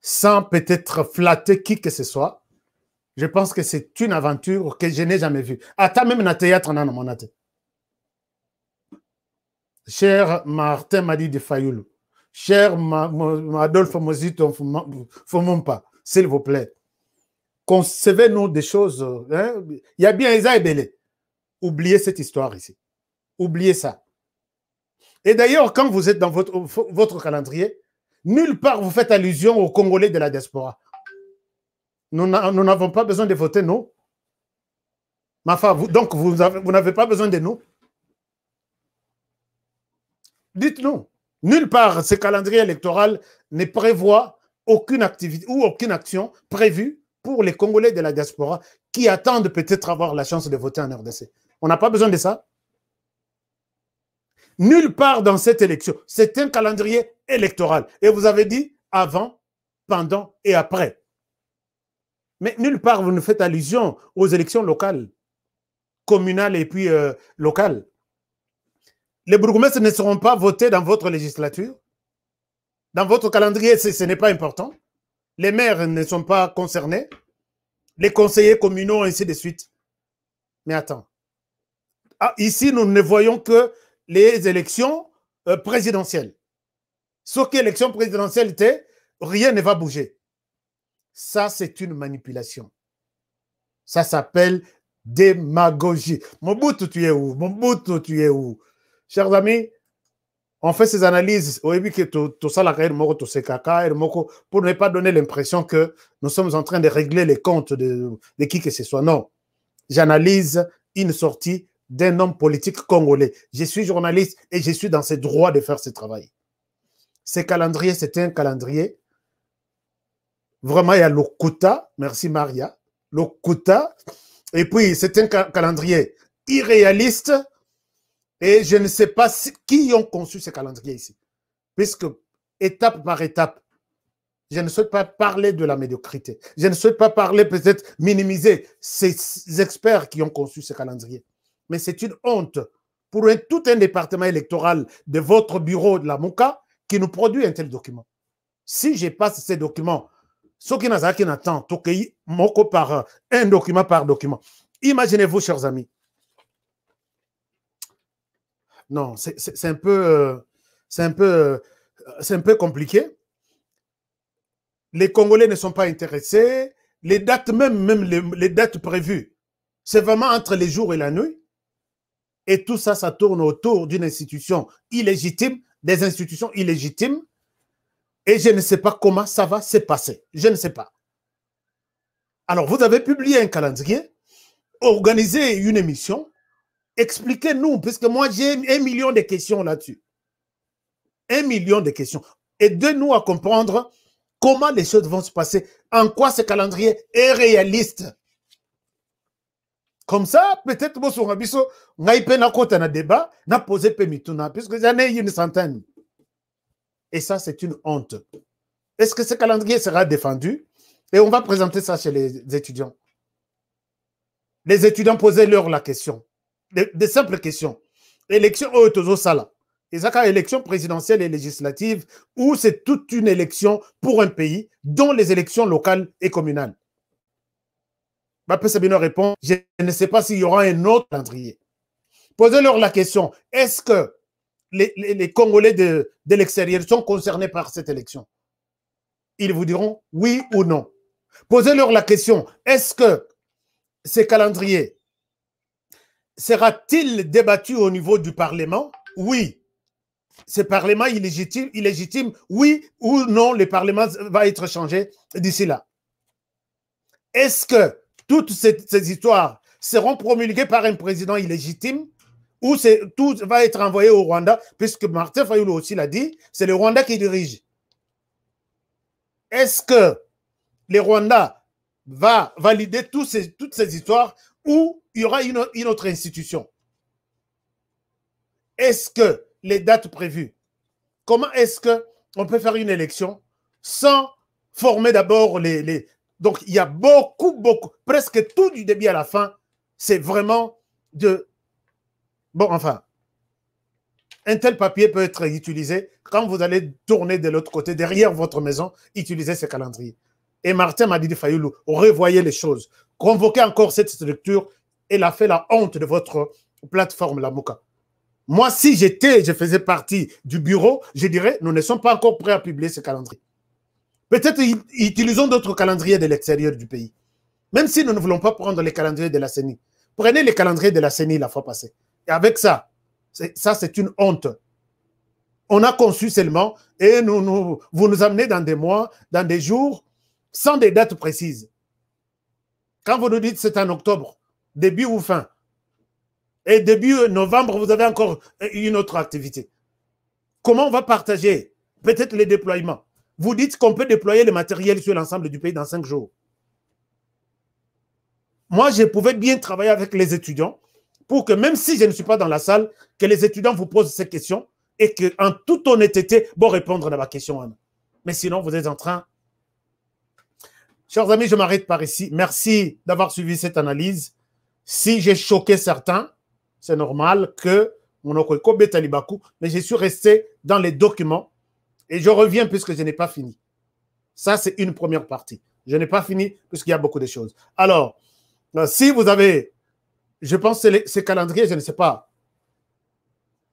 Speaker 6: sans peut-être flatter qui que ce soit, je pense que c'est une aventure que je n'ai jamais vue. Attends, même dans le théâtre, on a mon athée. Cher Martin Madi de Fayoulou, cher Adolphe Mozito Fomompa, s'il vous plaît, concevez-nous des choses. Hein? Il y a bien Esa et Belé. Oubliez cette histoire ici. Oubliez ça. Et d'ailleurs, quand vous êtes dans votre calendrier, nulle part vous faites allusion aux Congolais de la diaspora. Nous n'avons pas besoin de voter, non. Donc, vous n'avez pas besoin de nous. Dites-nous. Nulle part, ce calendrier électoral ne prévoit aucune activité ou aucune action prévue pour les Congolais de la diaspora qui attendent peut-être avoir la chance de voter en RDC. On n'a pas besoin de ça. Nulle part dans cette élection. C'est un calendrier électoral. Et vous avez dit avant, pendant et après. Mais nulle part vous ne faites allusion aux élections locales, communales et puis locales. Les bourgmestres ne seront pas votés dans votre législature. Dans votre calendrier, ce n'est pas important. Les maires ne sont pas concernés. Les conseillers communaux, ainsi de suite. Mais attends. Ah, ici, nous ne voyons que les élections présidentielles. Ce qui est l'élection présidentielle, rien ne va bouger. Ça, c'est une manipulation. Ça s'appelle démagogie. Mobutu, tu es où? Mobutu, tu es où? Chers amis, on fait ces analyses pour ne pas donner l'impression que nous sommes en train de régler les comptes de qui que ce soit. Non. J'analyse une sortie d'un homme politique congolais. Je suis journaliste et je suis dans ses droits de faire ce travail. Ce calendrier, c'est un calendrier. Vraiment, il y a l'Okuta. Merci Maria. L'Okuta. Et puis, c'est un calendrier irréaliste. Et je ne sais pas qui ont conçu ce calendrier ici. Puisque, étape par étape, je ne souhaite pas parler de la médiocrité. Je ne souhaite pas parler, peut-être, minimiser ces experts qui ont conçu ce calendrier. Mais c'est une honte pour tout un département électoral de votre bureau de la MOCA qui nous produit un tel document. Si je passe ces documents, ce qui n'a pas n'attend, par un document par document. Imaginez-vous, chers amis. Non, c'est un peu compliqué. Les Congolais ne sont pas intéressés. Les dates, même les dates prévues, c'est vraiment entre les jours et la nuit. Et tout ça, ça tourne autour d'une institution illégitime, des institutions illégitimes. Et je ne sais pas comment ça va se passer. Je ne sais pas. Alors, vous avez publié un calendrier, organisé une émission. Expliquez-nous, puisque moi, j'ai 1 million de questions là-dessus. 1 million de questions. Aidez-nous à comprendre comment les choses vont se passer. En quoi ce calendrier est réaliste. Comme ça, peut-être que vous avez un débat, n'a posé Pemituna, puisque j'en ai une centaine. Et ça, c'est une honte. Est-ce que ce calendrier sera défendu? Et on va présenter ça chez les étudiants. Les étudiants posaient-leur la question. Des simples questions. Élection au Sala. Et ça, élection présidentielle et législative, où c'est toute une élection pour un pays, dont les élections locales et communales. Bapé Sabino répond, je ne sais pas s'il y aura un autre calendrier. Posez-leur la question, est-ce que les Congolais de l'extérieur sont concernés par cette élection? Ils vous diront oui ou non. Posez-leur la question, est-ce que ce calendrier sera-t-il débattu au niveau du Parlement? Oui. Ce Parlement illégitime, oui ou non, le Parlement va être changé d'ici là. Est-ce que toutes ces histoires seront promulguées par un président illégitime ou tout va être envoyé au Rwanda, puisque Martin Fayulu aussi l'a dit, c'est le Rwanda qui dirige. Est-ce que le Rwanda va valider toutes ces histoires ou il y aura une autre institution? Est-ce que les dates prévues, comment est-ce qu'on peut faire une élection sans former d'abord les... Donc, il y a beaucoup, presque tout du début à la fin, c'est vraiment de... Bon, enfin, un tel papier peut être utilisé quand vous allez tourner de l'autre côté, derrière votre maison, utilisez ce calendrier. Et Martin Madidi Fayulu, revoyez les choses. Convoquez encore cette structure. Elle a fait la honte de votre plateforme, la Mouka. Moi, si je faisais partie du bureau, je dirais, nous ne sommes pas encore prêts à publier ce calendrier. Peut-être utilisons d'autres calendriers de l'extérieur du pays. Même si nous ne voulons pas prendre les calendriers de la CENI. Prenez les calendriers de la CENI la fois passée. Et avec ça, c'est une honte. On a conçu seulement et vous nous amenez dans des mois, dans des jours, sans des dates précises. Quand vous nous dites c'est en octobre, début ou fin, et début novembre, vous avez encore une autre activité. Comment on va partager peut-être les déploiements? Vous dites qu'on peut déployer le matériel sur l'ensemble du pays dans 5 jours. Moi, je pouvais bien travailler avec les étudiants pour que, même si je ne suis pas dans la salle, que les étudiants vous posent ces questions et qu'en toute honnêteté, bon répondre à ma question. Mais sinon, vous êtes en train... Chers amis, je m'arrête par ici. Merci d'avoir suivi cette analyse. Si j'ai choqué certains, c'est normal que mais je suis resté dans les documents et je reviens puisque je n'ai pas fini. Ça, c'est une première partie. Je n'ai pas fini puisqu'il y a beaucoup de choses. Alors, si vous avez, je pense que ces calendriers, je ne sais pas.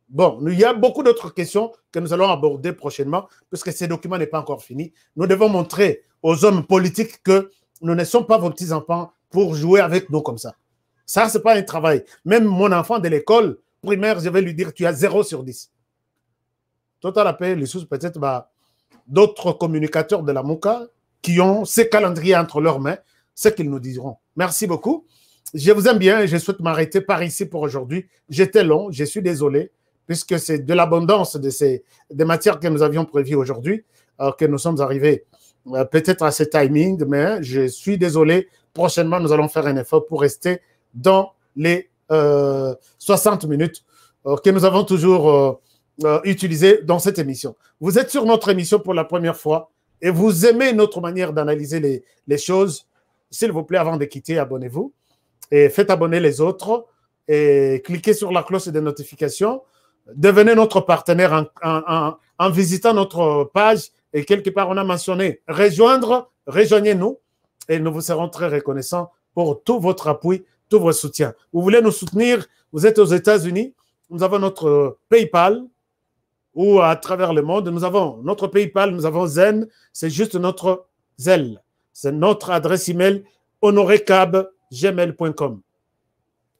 Speaker 6: Bon, il y a beaucoup d'autres questions que nous allons aborder prochainement puisque ces documents n'est pas encore fini. Nous devons montrer aux hommes politiques que nous ne sommes pas vos petits-enfants pour jouer avec nous comme ça. Ça, ce n'est pas un travail. Même mon enfant de l'école primaire, je vais lui dire, tu as 0 sur 10. Total appel, les sous peut-être d'autres communicateurs de la Mouka qui ont ces calendriers entre leurs mains, ce qu'ils nous diront. Merci beaucoup. Je vous aime bien et je souhaite m'arrêter par ici pour aujourd'hui. J'étais long, je suis désolé, puisque c'est de l'abondance des matières que nous avions prévues aujourd'hui, que nous sommes arrivés peut-être à ce timing, mais je suis désolé. Prochainement, nous allons faire un effort pour rester dans les 60 minutes que nous avons toujours utilisées dans cette émission. Vous êtes sur notre émission pour la première fois et vous aimez notre manière d'analyser les choses. S'il vous plaît, avant de quitter, abonnez-vous et faites abonner les autres et cliquez sur la cloche de notification. Devenez notre partenaire en visitant notre page et quelque part on a mentionné rejoindre, rejoignez-nous et nous vous serons très reconnaissants pour tout votre appui, tout votre soutien. Vous voulez nous soutenir, vous êtes aux États-Unis, nous avons notre PayPal ou à travers le monde, nous avons notre PayPal, nous avons Zen, c'est juste notre Zelle. C'est notre adresse email honorecab@gmail.com.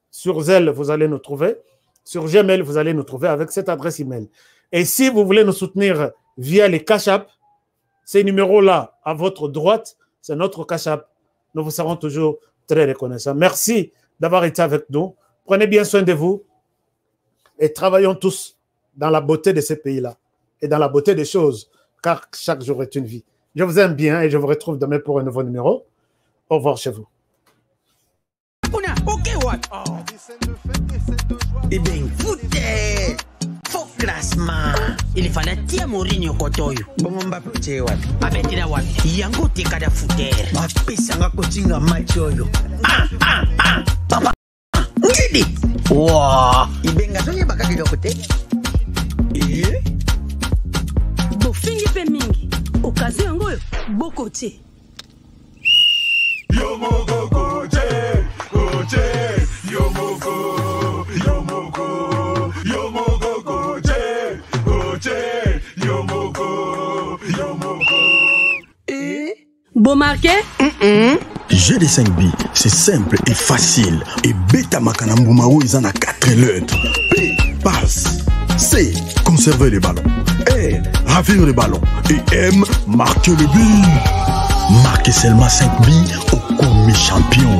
Speaker 6: Sur Zelle, vous allez nous trouver. Sur Gmail, vous allez nous trouver avec cette adresse email. Et si vous voulez nous soutenir via les Cash App, ces numéros-là à votre droite, c'est notre Cash App. Nous vous serons toujours très reconnaissants. Merci d'avoir été avec nous. Prenez bien soin de vous et travaillons tous dans la beauté de ces pays-là et dans la beauté des choses, car chaque jour est une vie. Je vous aime bien et je vous retrouve demain pour un nouveau numéro. Au revoir chez vous.
Speaker 2: wapi? Eh bien, foutez! Faux classement. Il fallait tia Mourinho kotoyo. Bongo Mbappé tche wapi? Abetira wapi? Yango teka da fouter. Bapesanga kotinga match oyo. Papa. Ngidi. Wow. Ibenga sonye bakaki lokote.
Speaker 3: Bofingi pe mingi. Okazi yango yo bokote.
Speaker 4: Yomoko koche, koche, yomoko, yomoko, yomoko koche, koche, yomoko, yomoko.
Speaker 3: Beau marqué?
Speaker 5: GD5B, c'est simple et facile. Et Beta Makanambumao, ils en a 4 lettres. P, passe. C, conserver les ballons. R, ravir les ballons. Et M, marquer le but. Marquez seulement 5 billes au commis champion.